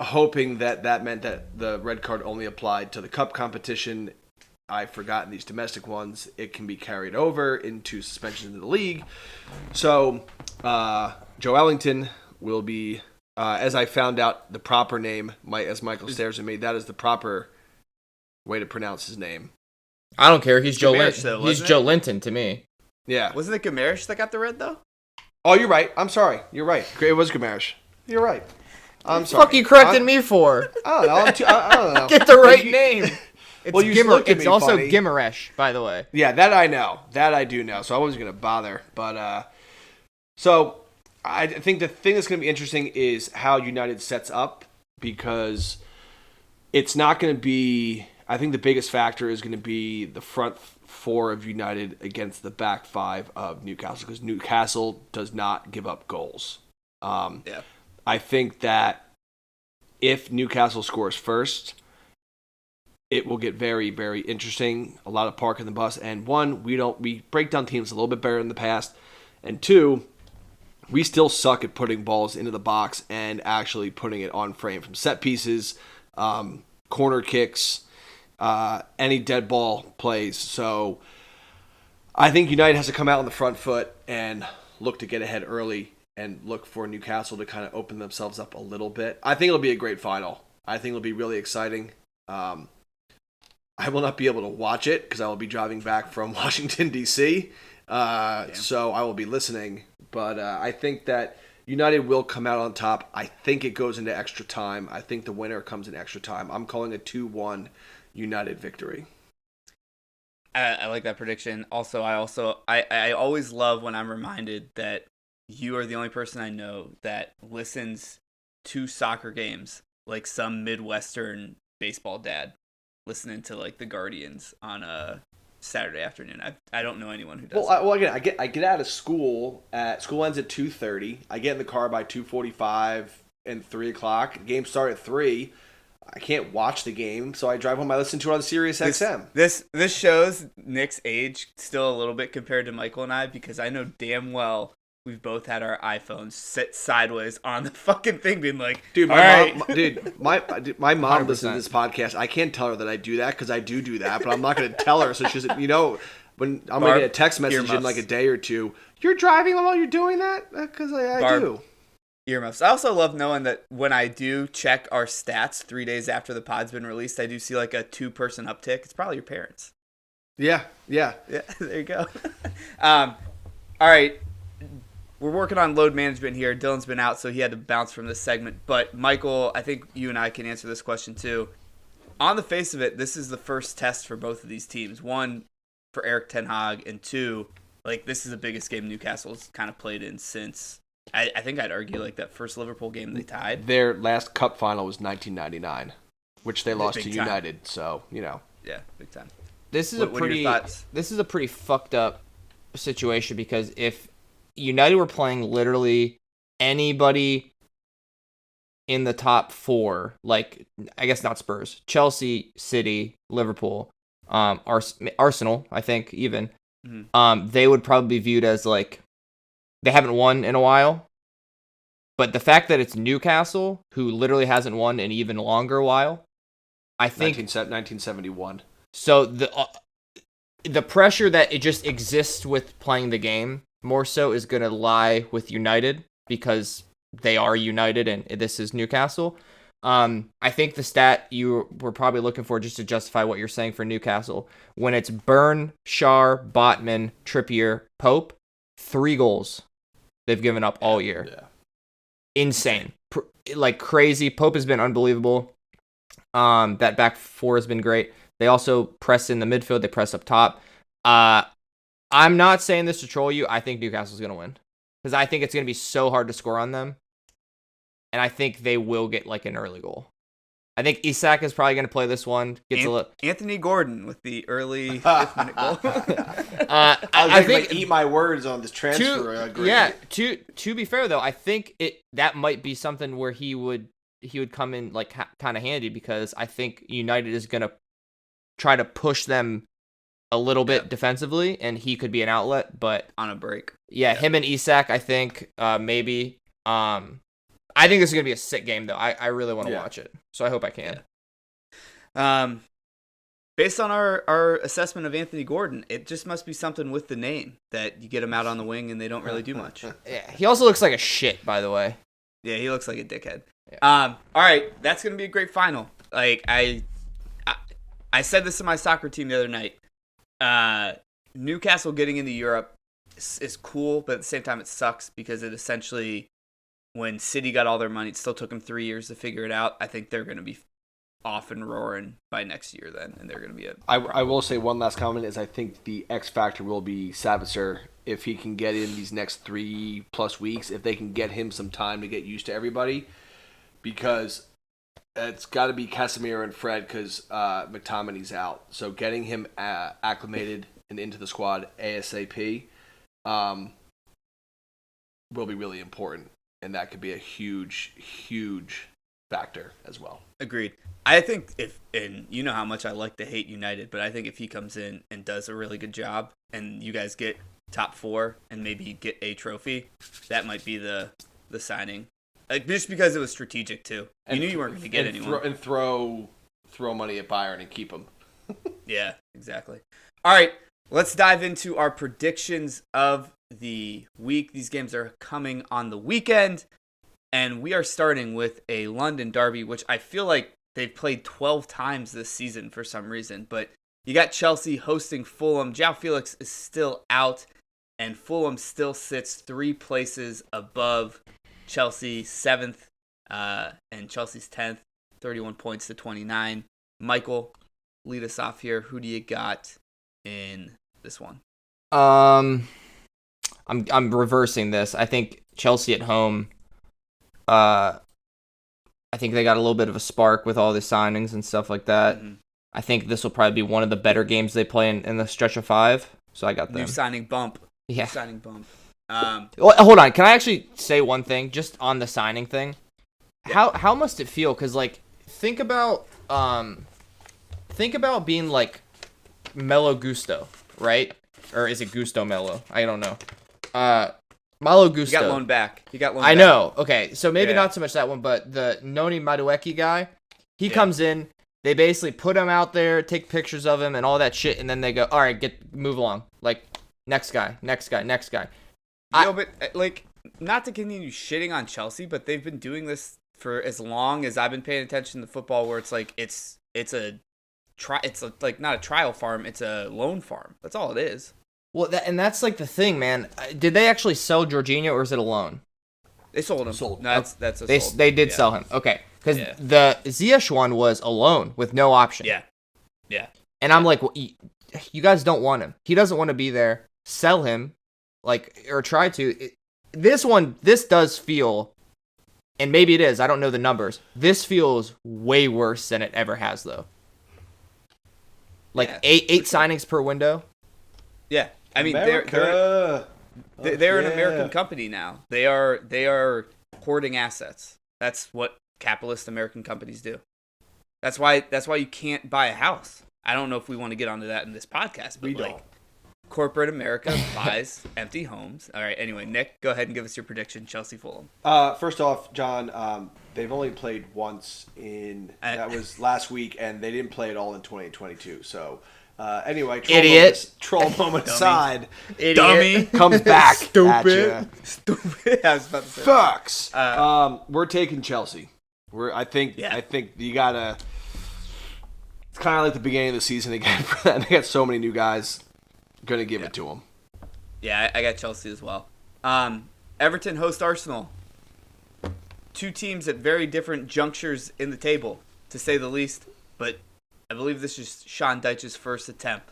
hoping that meant that the red card only applied to the cup competition. I've forgotten these domestic ones. It can be carried over into suspensions in the league. So Joe Ellington will be, as I found out the proper name, as Michael stares at me, that is the proper way to pronounce his name. I don't care. He's Joe Gamarish, Linton. though, He's wasn't Joe it? Linton to me. Yeah. Wasn't it Gamarish that got the red, though? Oh, you're right. I'm sorry. You're right. It was Gamarish. You're right. I'm sorry. Fuck you correcting me for? I don't know. I don't know. Get the right name. It's Well, you looked at It's me also funny. Gimaresh, by the way. Yeah, that I know. That I do know. So I wasn't going to bother. But so I think the thing that's going to be interesting is how United sets up because it's not going to be. I think the biggest factor is going to be the front four of United against the back five of Newcastle because Newcastle does not give up goals. Yeah. I think that if Newcastle scores first, it will get very, very interesting. A lot of park in the bus. And one, we break down teams a little bit better in the past. And two, we still suck at putting balls into the box and actually putting it on frame from set pieces, corner kicks, any dead ball plays. So I think United has to come out on the front foot and look to get ahead early and look for Newcastle to kind of open themselves up a little bit. I think it'll be a great final. I think it'll be really exciting. I will not be able to watch it because I will be driving back from Washington, D.C., so I will be listening. But I think that United will come out on top. I think it goes into extra time. I think the winner comes in extra time. I'm calling a 2-1 United victory. I like that prediction. Also, I always love when I'm reminded that you are the only person I know that listens to soccer games like some Midwestern baseball dad listening to like the Guardians on a Saturday afternoon. I don't know anyone who does. Well, again, I get out of school school ends at 2:30. I get in the car by 2:45 and 3 o'clock. The game starts at 3. I can't watch the game, so I drive home. I listen to it on Sirius XM. This shows Nick's age still a little bit compared to Michael and I because I know damn well we've both had our iPhones sit sideways on the fucking thing, being like, Dude, "All my right." my mom listens 100%. to this podcast. I can't tell her that I do that because I do that, but I'm not going to tell her. So she's, when I'm going to get a text message in earmuffs. like a day or two, you're driving while you're doing that? Because I Barb. do. Earmuffs. I also love knowing that when I do check our stats 3 days after the pod's been released, I do see like a 2-person uptick. It's probably your parents. Yeah. Yeah, there you go. All right. we're working on load management here. Dylan's been out, so he had to bounce from this segment. But Michael, I think you and I can answer this question too. On the face of it, this is the first test for both of these teams. One, for Eric Ten Hag, and two, like this is the biggest game Newcastle's kind of played in since. I think I'd argue like that first Liverpool game they tied. Their last cup final was 1999, which they lost to time. United. So Yeah, big time. This is What are your thoughts? This is a pretty fucked up situation because if United were playing literally anybody in the top 4, like I guess not Spurs, Chelsea, City, Liverpool, Arsenal, I think even, they would probably be viewed as like they haven't won in a while. But the fact that it's Newcastle, who literally hasn't won in even longer while, I think 1971. So the pressure that it just exists with playing the game more so is going to lie with United because they are United and this is Newcastle. I think the stat you were probably looking for just to justify what you're saying for Newcastle, when it's Burn, Schär, Botman, Trippier, Pope, 3 goals they've given up all year. Yeah. Insane. Like crazy. Pope has been unbelievable. That back 4 has been great. They also press in the midfield. They press up top. I'm not saying this to troll you. I think Newcastle's going to win. Because I think it's going to be so hard to score on them. And I think they will get like an early goal. I think Isak is probably going to play this one. Anthony Gordon with the early 5th minute goal. I think eat my words on this transfer agreement. Yeah, to be fair though, I think that might be something where he would come in like kind of handy because I think United is going to try to push them a little bit defensively, and he could be an outlet, but on a break. Yeah, him and Isak, I think maybe. I think this is gonna be a sick game though. I really want to watch it, so I hope I can. Yeah. Based on our assessment of Anthony Gordon, it just must be something with the name that you get him out on the wing and they don't really do much. Yeah, he also looks like a shit, by the way. Yeah, he looks like a dickhead. Yeah. All right, that's gonna be a great final. Like I said this to my soccer team the other night. Newcastle getting into Europe is cool, but at the same time it sucks because it essentially, when City got all their money, it still took them 3 years to figure it out. I think they're going to be off and roaring by next year then, and they're going to be I will say one last comment is I think the X factor will be Savitzer if he can get in these next 3+ weeks, if they can get him some time to get used to everybody, because it's got to be Casemiro and Fred because McTominay's out. So getting him acclimated and into the squad ASAP will be really important. And that could be a huge, huge factor as well. Agreed. I think and you know how much I like to hate United, but I think if he comes in and does a really good job and you guys get top 4 and maybe get a trophy, that might be the signing. Like, just because it was strategic too. You knew you weren't going to get anyone. And throw money at Bayern and keep them. Yeah, exactly. All right, let's dive into our predictions of the week. These games are coming on the weekend, and we are starting with a London derby, which I feel like they've played 12 times this season for some reason. But you got Chelsea hosting Fulham. João Felix is still out, and Fulham still sits 3 places above Chelsea, 7th, and Chelsea's 10th, 31 points to 29. Michael, lead us off here. Who do you got in this one? I'm reversing this. I think Chelsea at home. I think they got a little bit of a spark with all the signings and stuff like that. Mm-hmm. I think this will probably be one of the better games they play in the stretch of 5. So I got them. New signing bump. Yeah. New signing bump. Well, hold on. Can I actually say one thing just on the signing thing? Yeah. How must it feel? Because like think about being like Melo Gusto, right? Or is it Gusto Melo? I don't know. Malo Gusto. He got loaned back. I know. Okay, so maybe not so much that one, but the Noni Madueke guy, he comes in. They basically put him out there, take pictures of him and all that shit, and then they go, all right, move along. Like, next guy. But like, not to continue shitting on Chelsea, but they've been doing this for as long as I've been paying attention to football, where it's like it's like not a trial farm, it's a loan farm. That's all it is. Well, and that's like the thing, man. Did they actually sell Jorginho or is it a loan? They sold him. Sold. No, that's a They sold. they did Yeah. sell him. Okay, because Yeah. the Ziyech one was a loan with no option. Yeah. Yeah. And I'm like, well, you guys don't want him. He doesn't want to be there. Sell him, like, or try to. This does feel, and maybe it is. I don't know the numbers. This feels way worse than it ever has, though. Like Yeah, eight signings per window. Yeah. I mean, America. they're an Yeah. American company now. They are hoarding assets. That's what capitalist American companies do. That's why you can't buy a house. I don't know if we want to get onto that in this podcast, but We like don't. corporate America buys empty homes. All right. Anyway, Nick, go ahead and give us your prediction. Chelsea Fulham. First off, John, they've only played once that was last week, and they didn't play at all in 2022. So, anyway, troll moment aside, Dummy. comes back Stupid. at ya. Stupid. I was about to say. Fucks. We're taking Chelsea. I think you gotta. It's kind of like the beginning of the season again for them. They got so many new guys. Gonna give it to them. Yeah, I got Chelsea as well. Everton host Arsenal. Two teams at very different junctures in the table, to say the least. But I believe this is Sean Dyche's first attempt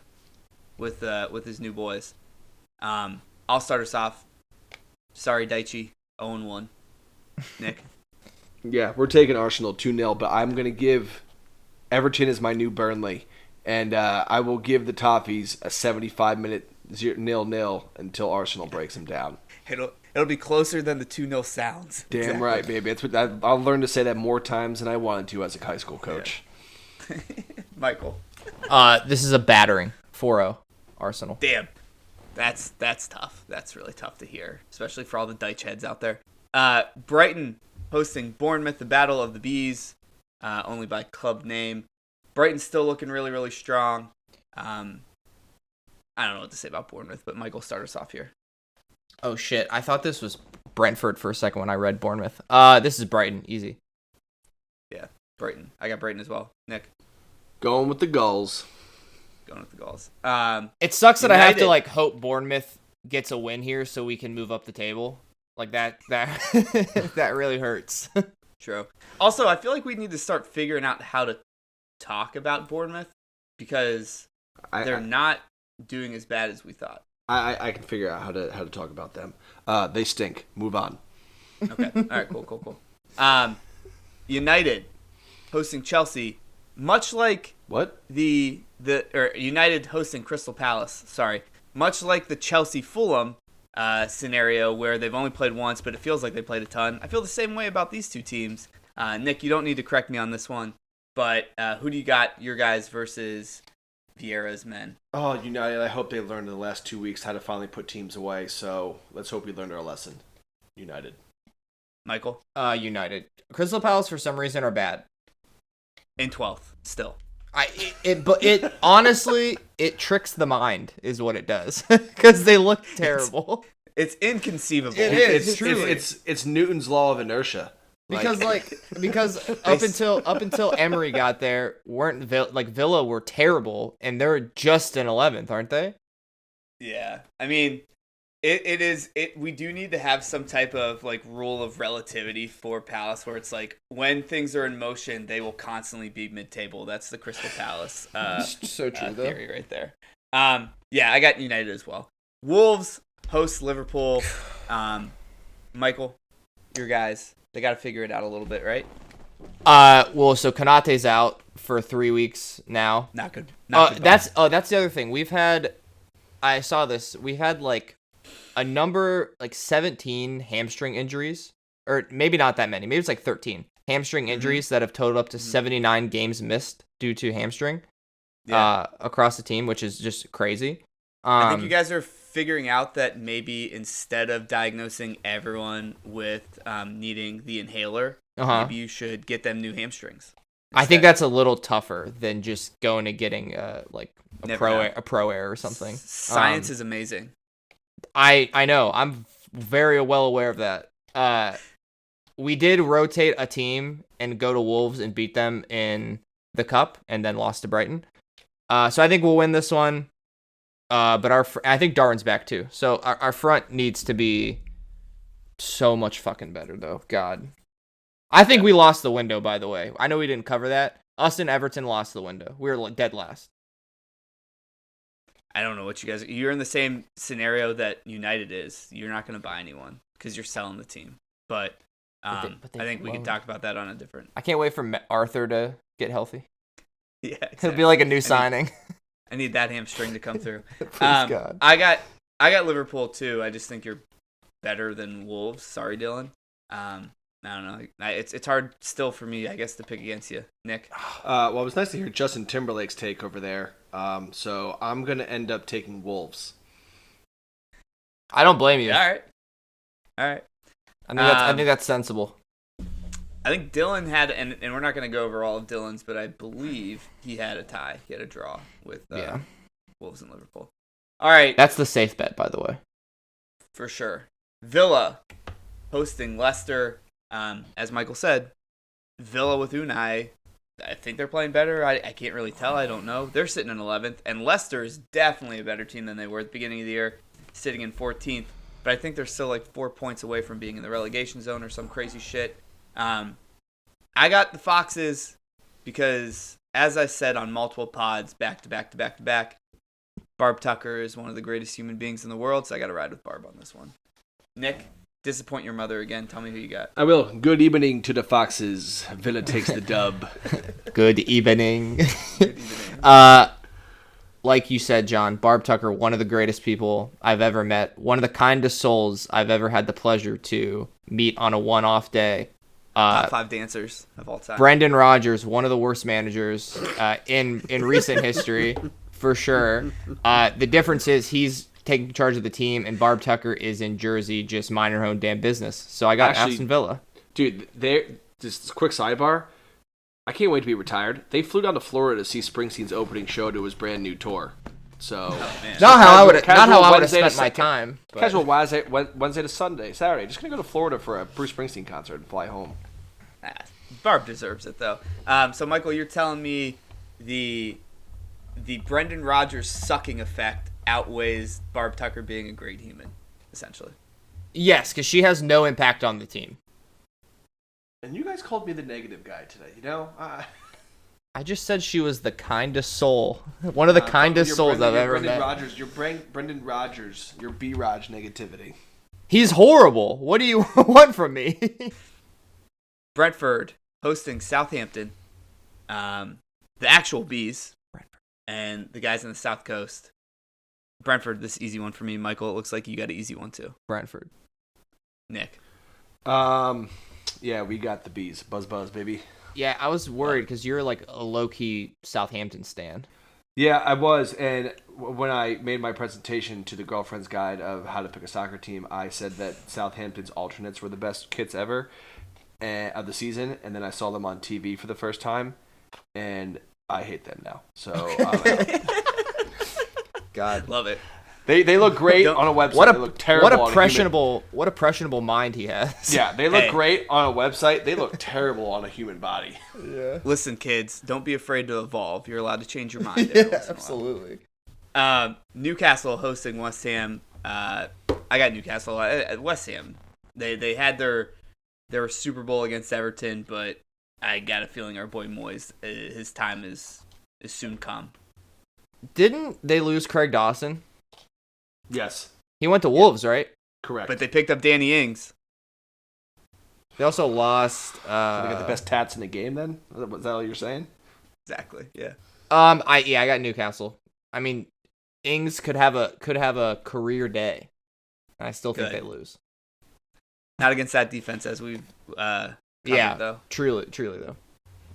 with his new boys. I'll start us off. Sorry, Dyche, 0-1. Nick. Yeah, we're taking Arsenal 2-0, but I'm gonna give Everton as my new Burnley. And I will give the Toffees a 75-minute 0-0 until Arsenal breaks them down. It'll be closer than the 2-0 sounds. Damn Exactly. right, baby. I'll learn to say that more times than I wanted to as a high school coach. Michael. This is a battering 4-0 Arsenal. Damn. That's tough. That's really tough to hear, especially for all the Dyche heads out there. Brighton hosting Bournemouth, the Battle of the Bees, only by club name. Brighton's still looking really, really strong. I don't know what to say about Bournemouth, but Michael, start us off here. Oh shit! I thought this was Brentford for a second when I read Bournemouth. This is Brighton, easy. Yeah, Brighton. I got Brighton as well. Nick, Going with the Gulls. going with the Gulls. It sucks that I have to United. like hope Bournemouth gets a win here so we can move up the table. Like that that really hurts. True. Also, I feel like we need to start figuring out how to talk about Bournemouth because they're not doing as bad as we thought. I can figure out how to talk about them. They stink. Move on. Okay. All right. Cool. United hosting Chelsea, much like What? or United hosting Crystal Palace. Sorry, much like the Chelsea Fulham scenario where they've only played once, but it feels like they played a ton. I feel the same way about these two teams. Nick, you don't need to correct me on this one, but who do you got? Your guys versus Vieira's men. Oh, United. I hope they learned in the last 2 weeks how to finally put teams away. So let's hope we learned our lesson. United. Michael United. Crystal Palace for some reason are bad. in 12th still. But it honestly it tricks the mind is what it does because they look terrible. It's inconceivable. It is. It's Newton's law of inertia. Because up until Emery got there, Villa were terrible and they're just in 11th, aren't they? Yeah, I mean, it is. We do need to have some type of like rule of relativity for Palace, where it's like when things are in motion, they will constantly be mid-table. That's the Crystal Palace So true, though. theory right there. Yeah, I got United as well. Wolves host Liverpool. Michael, your guys, they got to figure it out a little bit, right? Well, so Konate's out for 3 weeks now. Not good. That's the other thing. I saw this. We've had like a number, like 17 hamstring injuries, or maybe not that many. Maybe it's like 13 hamstring injuries that have totaled up to 79 games missed due to hamstring across the team, which is just crazy. I think you guys are figuring out that maybe instead of diagnosing everyone with needing the inhaler, maybe you should get them new hamstrings. I think that's a little tougher than just going and getting like a Never pro know. a pro air or something. Science is amazing. I know. I'm very well aware of that. We did rotate a team and go to Wolves and beat them in the cup and then lost to Brighton. So I think we'll win this one. But I think Darwin's back too. So our front needs to be so much fucking better, though. God. I think we lost the window, by the way. I know we didn't cover that. Us and Everton lost the window. We were dead last. I don't know what you guys. You're in the same scenario that United is. You're not going to buy anyone because you're selling the team. But I think we can talk about that on a different. I can't wait for Arthur to get healthy. Yeah, exactly. It'll be like a new signing. I need that hamstring to come through. Please God. I got Liverpool too. I just think you're better than Wolves. Sorry, Dylan. I don't know. It's hard still for me, I guess, to pick against you, Nick. Well, it was nice to hear Justin Timberlake's take over there. So I'm gonna end up taking Wolves. I don't blame you. All right. I think that's sensible. I think Dylan had, and we're not going to go over all of Dylan's, but I believe he had a tie. He had a draw with Wolves and Liverpool. All right. That's the safe bet, by the way. For sure. Villa hosting Leicester. As Michael said, Villa with Unai, I think they're playing better. I can't really tell. I don't know. They're sitting in 11th, and Leicester is definitely a better team than they were at the beginning of the year, sitting in 14th. But I think they're still like 4 points away from being in the relegation zone or some crazy shit. I got the Foxes because, as I said on multiple pods, back to back, Barb Tucker is one of the greatest human beings in the world, so I got to ride with Barb on this one. Nick, disappoint your mother again. Tell me who you got. I will. Good evening to the Foxes. Villa takes the dub. Good evening. Good evening. Like you said, John, Barb Tucker, one of the greatest people I've ever met, one of the kindest souls I've ever had the pleasure to meet on a one-off day. Top 5 dancers of all time. Brendan Rodgers, one of the worst managers in recent history, for sure. The difference is he's taking charge of the team, and Barb Tucker is in Jersey just minding her own damn business. So I got Aston Villa. Dude, just a quick sidebar. I can't wait to be retired. They flew down to Florida to see Springsteen's opening show to his brand new tour. So not how I would have spent my time. But. Casual Wednesday to Sunday, Saturday. Just gonna go to Florida for a Bruce Springsteen concert and fly home. Barb deserves it though. So Michael, you're telling me the Brendan Rodgers sucking effect outweighs Barb Tucker being a great human, essentially. Yes, because she has no impact on the team. And you guys called me the negative guy today. You know. I just said she was the kindest soul. One of the kindest souls I've ever met. Brendan Rodgers, your B-Raj negativity. He's horrible. What do you want from me? Brentford hosting Southampton. The actual Bees. And the guys on the South Coast. Brentford, this easy one for me. Michael, it looks like you got an easy one too. Brentford. Nick. Yeah, we got the Bees. Buzz, baby. Yeah, I was worried because you're like a low-key Southampton stan. Yeah, I was. And when I made my presentation to the Girlfriend's Guide of how to pick a soccer team, I said that Southampton's alternates were the best kits ever of the season. And then I saw them on TV for the first time, and I hate them now. So, God, love it. They look great on a website. They look terrible. What a impressionable mind he has. Yeah, they look great on a website. They look terrible on a human body. Yeah. Listen, kids, don't be afraid to evolve. You're allowed to change your mind. Every once in a while. Absolutely. Newcastle hosting West Ham. I got Newcastle. West Ham. They had their Super Bowl against Everton, but I got a feeling our boy Moyes, his time is soon come. Didn't they lose Craig Dawson? Yes. He went to Wolves, right? Correct. But they picked up Danny Ings. They also lost. They got the best tats in the game. Then was that all you're saying? Exactly. Yeah. I got Newcastle. I mean, Ings could have a career day. I still think they lose. Not against that defense, as we've though. Truly though.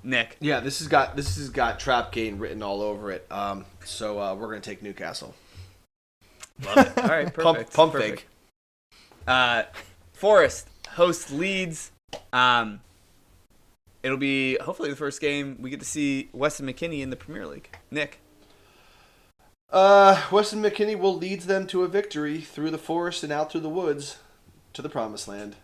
Nick. Yeah, this has got trap game written all over it. So we're gonna take Newcastle. Love it. All right, perfect. Pump perfect. Forest hosts Leeds. It'll be hopefully the first game we get to see Weston McKennie in the Premier League. Nick. Weston McKennie will lead them to a victory through the forest and out through the woods to the promised land.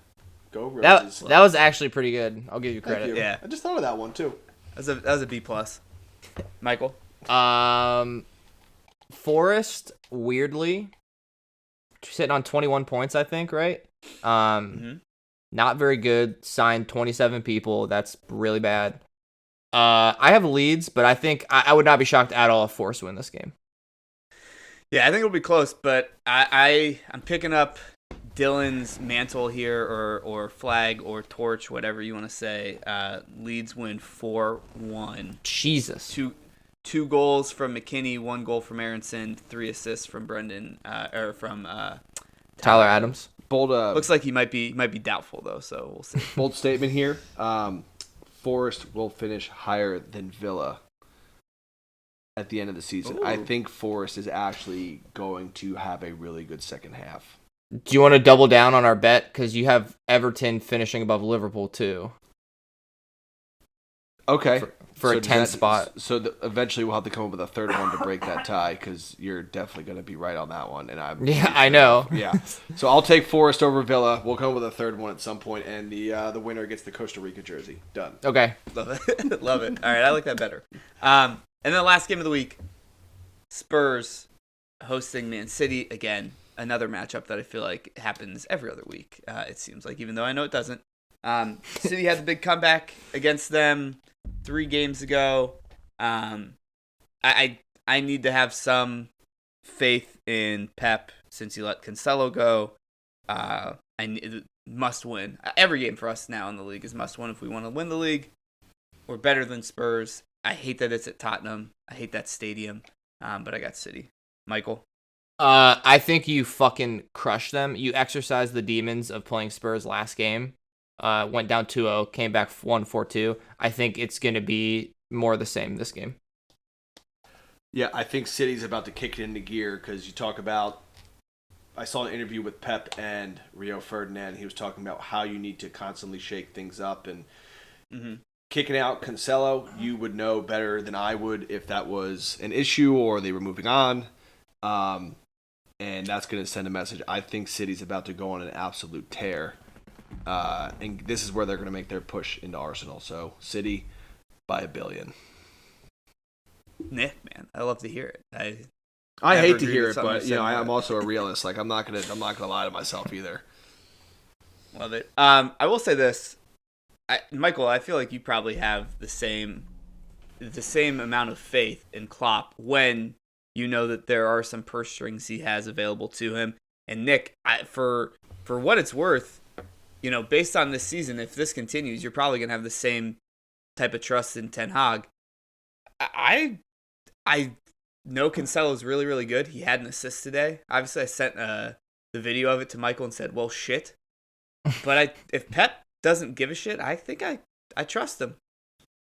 Go Roses. That was actually pretty good. I'll give you credit. Thank you. Yeah. I just thought of that one too. That was a B+. Michael. Forest, weirdly, sitting on 21 points, I think, right? Not very good. Signed 27 people. That's really bad. I have Leeds, but I think I would not be shocked at all if Forest win this game. Yeah, I think it'll be close, but I'm picking up Dylan's mantle here, or flag, or torch, whatever you want to say. Leeds win 4-1. Jesus. Two goals from McKinney, 1 goal from Aronson, 3 assists from Tyler Adams. Bold. Looks like he might be doubtful though, so we'll see. Bold statement here. Forest will finish higher than Villa at the end of the season. Ooh. I think Forest is actually going to have a really good second half. Do you want to double down on our bet? Because you have Everton finishing above Liverpool, too. Okay. For a 10 spot. So eventually we'll have to come up with a third one to break that tie, because you're definitely going to be right on that one. And I know. Yeah. So I'll take Forest over Villa. We'll come up with a third one at some point, and the winner gets the Costa Rica jersey. Done. Okay. Love it. Love it. All right, I like that better. And then the last game of the week, Spurs hosting Man City. Again, another matchup that I feel like happens every other week, it seems like, even though I know it doesn't. City had the big comeback against them 3 games ago. I need to have some faith in Pep since he let Cancelo go. Must win. Every game for us now in the league is must win if we want to win the league. We're better than Spurs. I hate that it's at Tottenham. I hate that stadium. But I got City. Michael? I think you fucking crushed them. You exercised the demons of playing Spurs last game. Went down 2-0, came back 1-4-2. I think it's going to be more the same this game. Yeah, I think City's about to kick it into gear, because you talk about, I saw an interview with Pep and Rio Ferdinand. He was talking about how you need to constantly shake things up, and kicking out Cancelo, you would know better than I would if that was an issue or they were moving on. And that's going to send a message. I think City's about to go on an absolute tear. And this is where they're going to make their push into Arsenal. So City by 1 billion. Nick, man, I love to hear it. I never hate to agreed hear with it, something but you said, I'm also a realist. Like, I'm not gonna lie to myself either. Love it. I will say this, Michael. I feel like you probably have the same amount of faith in Klopp when you know that there are some purse strings he has available to him. And Nick, for what it's worth, you know, based on this season, if this continues, you're probably gonna have the same type of trust in Ten Hag. I know Cancelo's really, really good. He had an assist today. Obviously, I sent the video of it to Michael and said, well, shit. But if Pep doesn't give a shit, I think I trust him.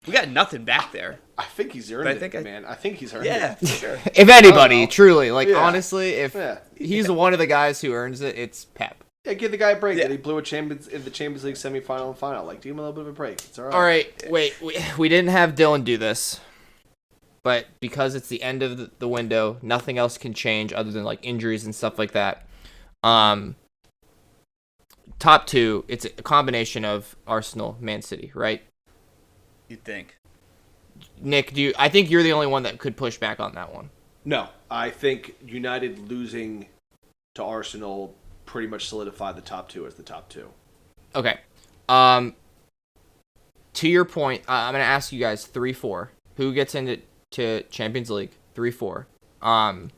We got nothing back there. I think he's earned it, man. I think he's earned it. Yeah, for sure. If anybody, truly, honestly, if Yeah. he's one of the guys who earns it, it's Pep. Yeah, give the guy a break. Yeah. That he blew in the Champions League semifinal and final. Like, give him a little bit of a break. It's all right. All right, wait. We didn't have Dylan do this, but because it's the end of the window, nothing else can change other than like injuries and stuff like that. Top 2, it's a combination of Arsenal, Man City, right? You'd think. Nick, I think you're the only one that could push back on that one. No, I think United losing to Arsenal pretty much solidified the top 2 as the top 2. Okay. To your point, I'm going to ask you guys 3-4. Who gets into Champions League? 3-4. Go ahead.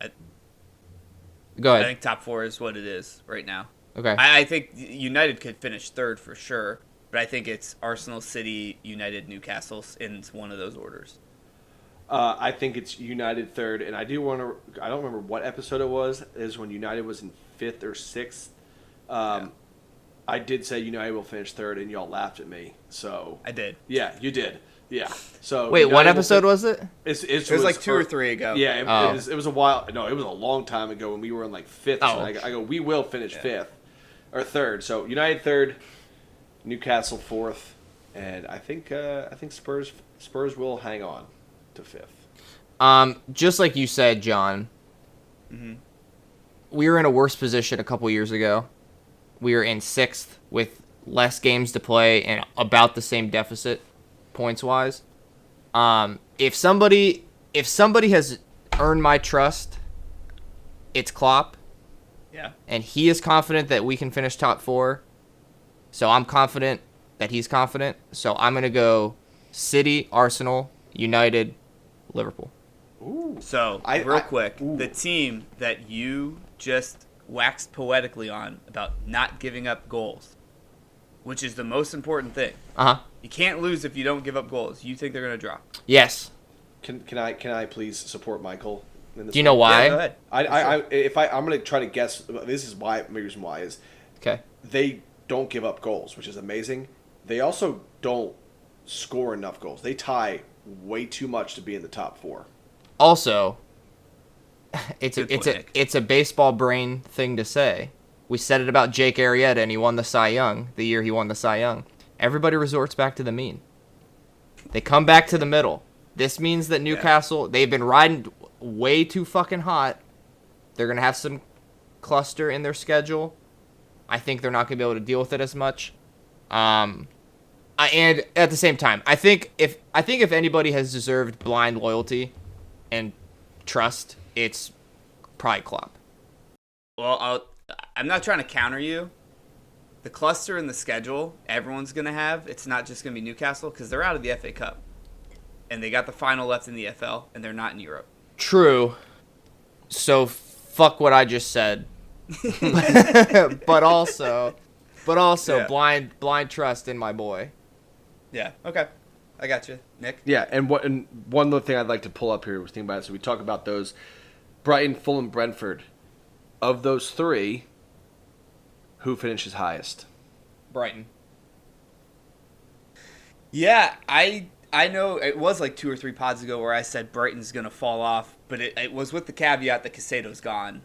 I think top 4 is what it is right now. Okay. I think United could finish 3rd for sure, but I think it's Arsenal, City, United, Newcastle in one of those orders. I think it's United 3rd, and I don't remember what episode it was. Is when United was in 5th or 6th. I did say United will finish 3rd, and y'all laughed at me. So I did. Yeah, you did. Yeah. So wait, United what episode was it? It was like 2 or 3 ago. Yeah, it was a while. No, it was a long time ago when we were in like 5th. Oh. So I go, we will finish 5th or 3rd. So United 3rd, Newcastle 4th, and I think Spurs will hang on to 5th. Just like you said, John, we were in a worse position a couple years ago. We were in 6th with less games to play and about the same deficit points-wise. If somebody has earned my trust it's Klopp, Yeah. and he is confident that we can finish top 4. So I'm confident that he's confident. So I'm going to go City, Arsenal, United, Liverpool. So, real quick, the team that you just waxed poetically on about not giving up goals, which is the most important thing. Uh-huh. You can't lose if you don't give up goals. You think they're going to draw. Yes. Can I please support Michael? In this Do you know one? why? Yeah, go ahead. I'm gonna try to guess. This is why. My reason why is Okay. they don't give up goals, which is amazing. They also don't score enough goals. They tie way too much to be in the top 4. Also, it's Good point, Nick. a baseball brain thing to say. We said it about Jake Arrieta, and he won the Cy Young the year he won the Cy Young. Everybody resorts back to the mean. They come back to the middle. This means that Newcastle, they've been riding way too fucking hot. They're going to have some cluster in their schedule. I think they're not going to be able to deal with it as much. And at the same time, I think if anybody has deserved blind loyalty and trust, it's probably Klopp. Well, I'm not trying to counter you. The cluster in the schedule everyone's going to have, it's not just going to be Newcastle because they're out of the FA Cup. And they got the final left in the FL, and they're not in Europe. True. So fuck what I just said. but also Yeah. blind trust in my boy. Yeah, okay. I got you. Nick? Yeah, and one other thing I'd like to pull up here was thinking about it. So we talk about those Brighton, Fulham, Brentford. Of those 3, who finishes highest? Brighton. Yeah, I know it was like 2 or 3 pods ago where I said Brighton's going to fall off, but it was with the caveat that Casado's gone.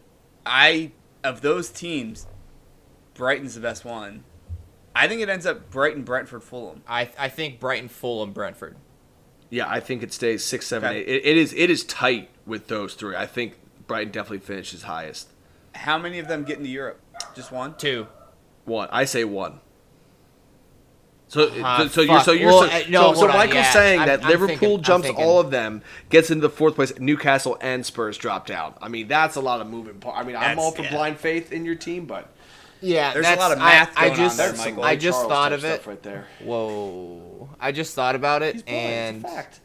Of those teams, Brighton's the best one. I think it ends up Brighton, Brentford, Fulham. I think Brighton, Fulham, Brentford. Yeah, I think it stays 6, 7, Okay. 8. It is tight with those 3. I think Brighton definitely finishes highest. How many of them get into Europe? Just one? 2. 1. I say 1. So Fuck. you're Well, no, so hold on, Michael's yeah. saying that I'm Liverpool thinking- jumps I'm thinking. all of them, gets into the 4th place. Newcastle and Spurs drop down. I mean, that's a lot of moving parts. I mean, I'm all for blind faith in your team, but Yeah, There's a lot of math going on there, Michael. I just Charles thought type of it. stuff right there. Whoa. I just thought about it, He's blind. and It's a fact.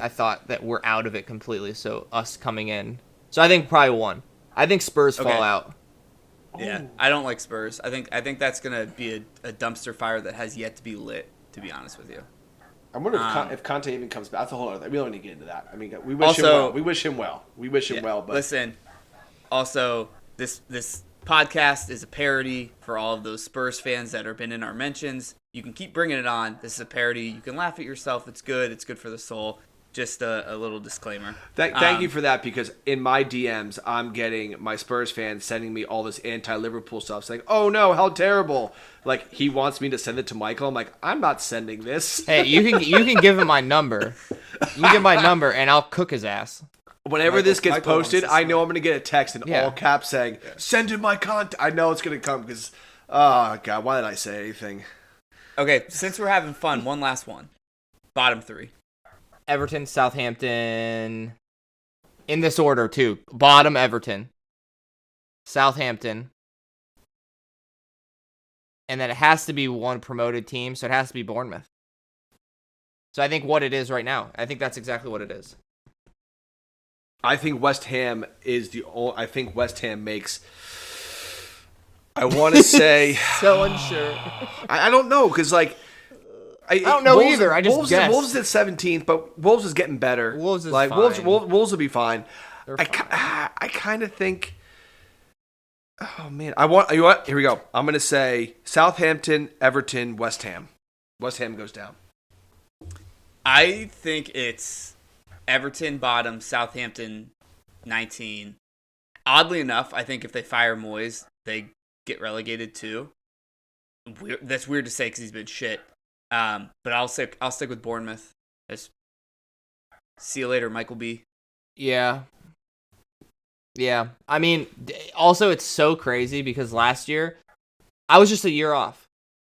I thought that we're out of it completely, so us coming in. So I think probably 1. I think Spurs Okay. fall out. Yeah, I don't like Spurs. I think that's going to be a dumpster fire that has yet to be lit, to be honest with you. I wonder if Conte even comes back. That's a whole other thing. We don't need to get into that. I mean, we wish him Also- well. We wish him well. We wish him well. But Listen, also, this podcast is a parody for all of those Spurs fans that have been in our mentions. You can keep bringing it on. This is a parody. You can laugh at yourself. It's good. It's good for the soul. Just a little disclaimer. Thank you for that, because in my DMs, I'm getting my Spurs fans sending me all this anti-Liverpool stuff, saying, "Oh no, how terrible!" Like he wants me to send it to Michael. I'm like, I'm not sending this. Hey, you can give him my number. You can give my number, and I'll cook his ass. Whenever this gets Michael wants posted, to I see know I'm going to get a text in Yeah. all caps saying, "Send in my content." I know it's going to come because, oh god, why did I say anything? Okay, since we're having fun, one last one. Bottom 3. Everton, Southampton. In this order, too. Bottom, Everton. Southampton. And then it has to be one promoted team, so it has to be Bournemouth. So I think what it is right now. I think that's exactly what it is. I think West Ham is the only. I think West Ham makes. I want to say. So unsure. I don't know, because like. I don't know either, I just guessed. Wolves is at 17th, but Wolves is getting better. Wolves is like fine. Wolves will be fine. They're I kind of think. Oh man, you know what? Here we go. I'm gonna say Southampton, Everton, West Ham. West Ham goes down. I think it's Everton bottom, Southampton 19. Oddly enough, I think if they fire Moyes, they get relegated too. That's weird to say because he's been shit. But I'll stick with Bournemouth. See you later, Michael B. Yeah. Yeah. I mean, also it's so crazy because last year I was just a year off.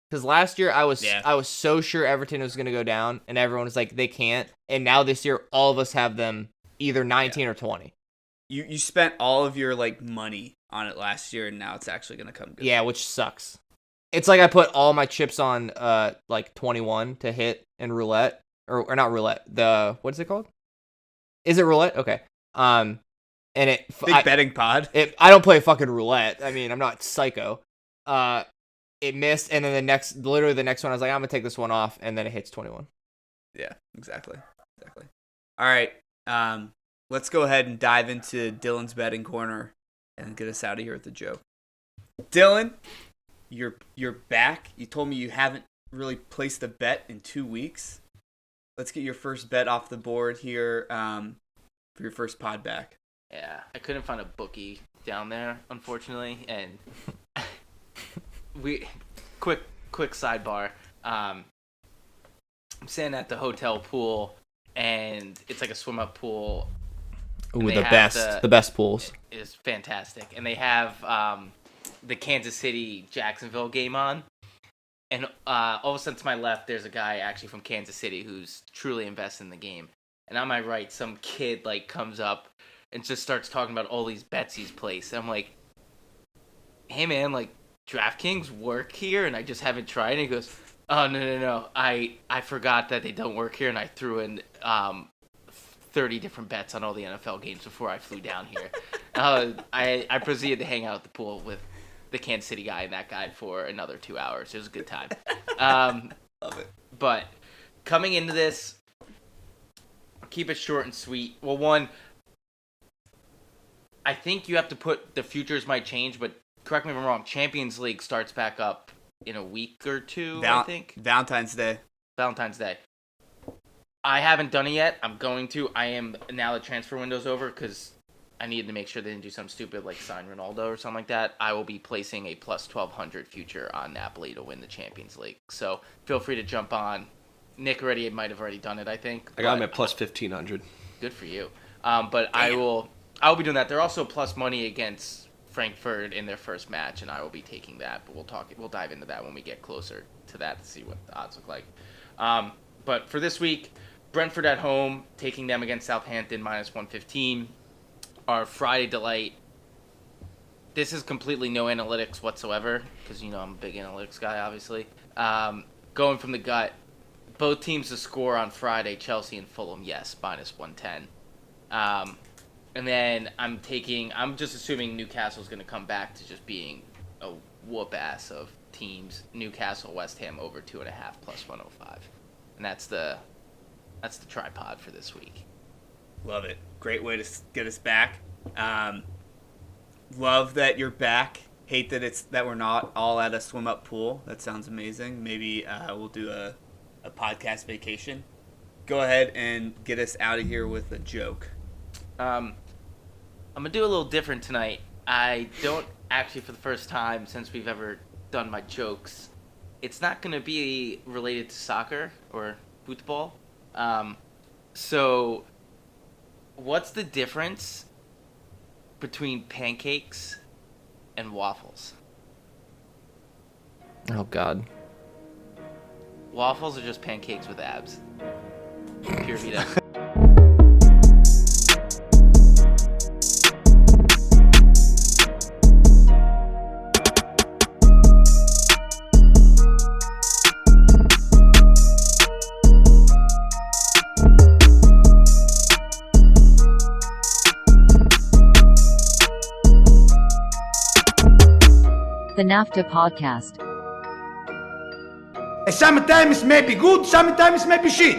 Because last year I was so sure Everton was going to go down, and everyone was like, they can't. And now this year, all of us have them either 19 or 20. You spent all of your like money on it last year, and now it's actually gonna come good. Yeah, which sucks. It's like I put all my chips on like 21 to hit in roulette or not roulette. The what's it called? Is it roulette? Okay. And it Big betting pod. I don't play fucking roulette. I mean, I'm not psycho. It missed, and then literally the next one, I was like, I'm gonna take this one off, and then it hits 21. Yeah, exactly. All right, let's go ahead and dive into Dylan's betting corner and get us out of here with the joke. Dylan, you're back. You told me you haven't really placed a bet in 2 weeks. Let's get your first bet off the board here for your first pod back. Yeah, I couldn't find a bookie down there, unfortunately, and quick sidebar. I'm sitting at the hotel pool, and it's like a swim up pool. Ooh, the best pools. It's fantastic, and they have the Kansas City Jacksonville game on, and all of a sudden to my left, there's a guy actually from Kansas City who's truly invested in the game, and on my right, some kid like comes up and just starts talking about all these bets he's placed. And I'm like, hey man, like DraftKings work here, and I just haven't tried. And he goes, oh no, I forgot that they don't work here, and I threw in 30 different bets on all the NFL games before I flew down here. I proceeded to hang out at the pool with the Kansas City guy and that guy for another 2 hours. It was a good time. Love it. But coming into this, keep it short and sweet. Well, one, I think you have to put the futures might change, but correct me if I'm wrong. Champions League starts back up in a week or two, I think. Valentine's Day. I haven't done it yet. I'm going to. I am now the transfer window's over because I needed to make sure they didn't do something stupid like sign Ronaldo or something like that. I will be placing a plus 1,200 future on Napoli to win the Champions League. So feel free to jump on. Nick might have already done it, I think. I got him at plus 1,500. Good for you. But I will be doing that. They're also plus money against Frankfurt in their first match, and I will be taking that. But we'll dive into that when we get closer to that to see what the odds look like. But for this week, Brentford at home, taking them against Southampton, minus 115. Our Friday delight. This is completely no analytics whatsoever, because I'm a big analytics guy, obviously. Going from the gut, both teams to score on Friday, Chelsea and Fulham, yes, minus 110. And then I'm just assuming Newcastle's going to come back to just being a whoop-ass of teams. Newcastle, West Ham, over 2.5, plus 105. And that's the tripod for this week. Love it. Great way to get us back. Love that you're back. Hate that we're not all at a swim up pool. That sounds amazing. Maybe we'll do a podcast vacation. Go ahead and get us out of here with a joke. I'm going to do a little different tonight. I don't actually, for the first time since we've ever done my jokes, it's not going to be related to soccer or football. So, what's the difference between pancakes and waffles? Oh, God. Waffles are just pancakes with abs. Pure Vita. The NAFTA podcast. Sometimes maybe good, sometimes maybe shit.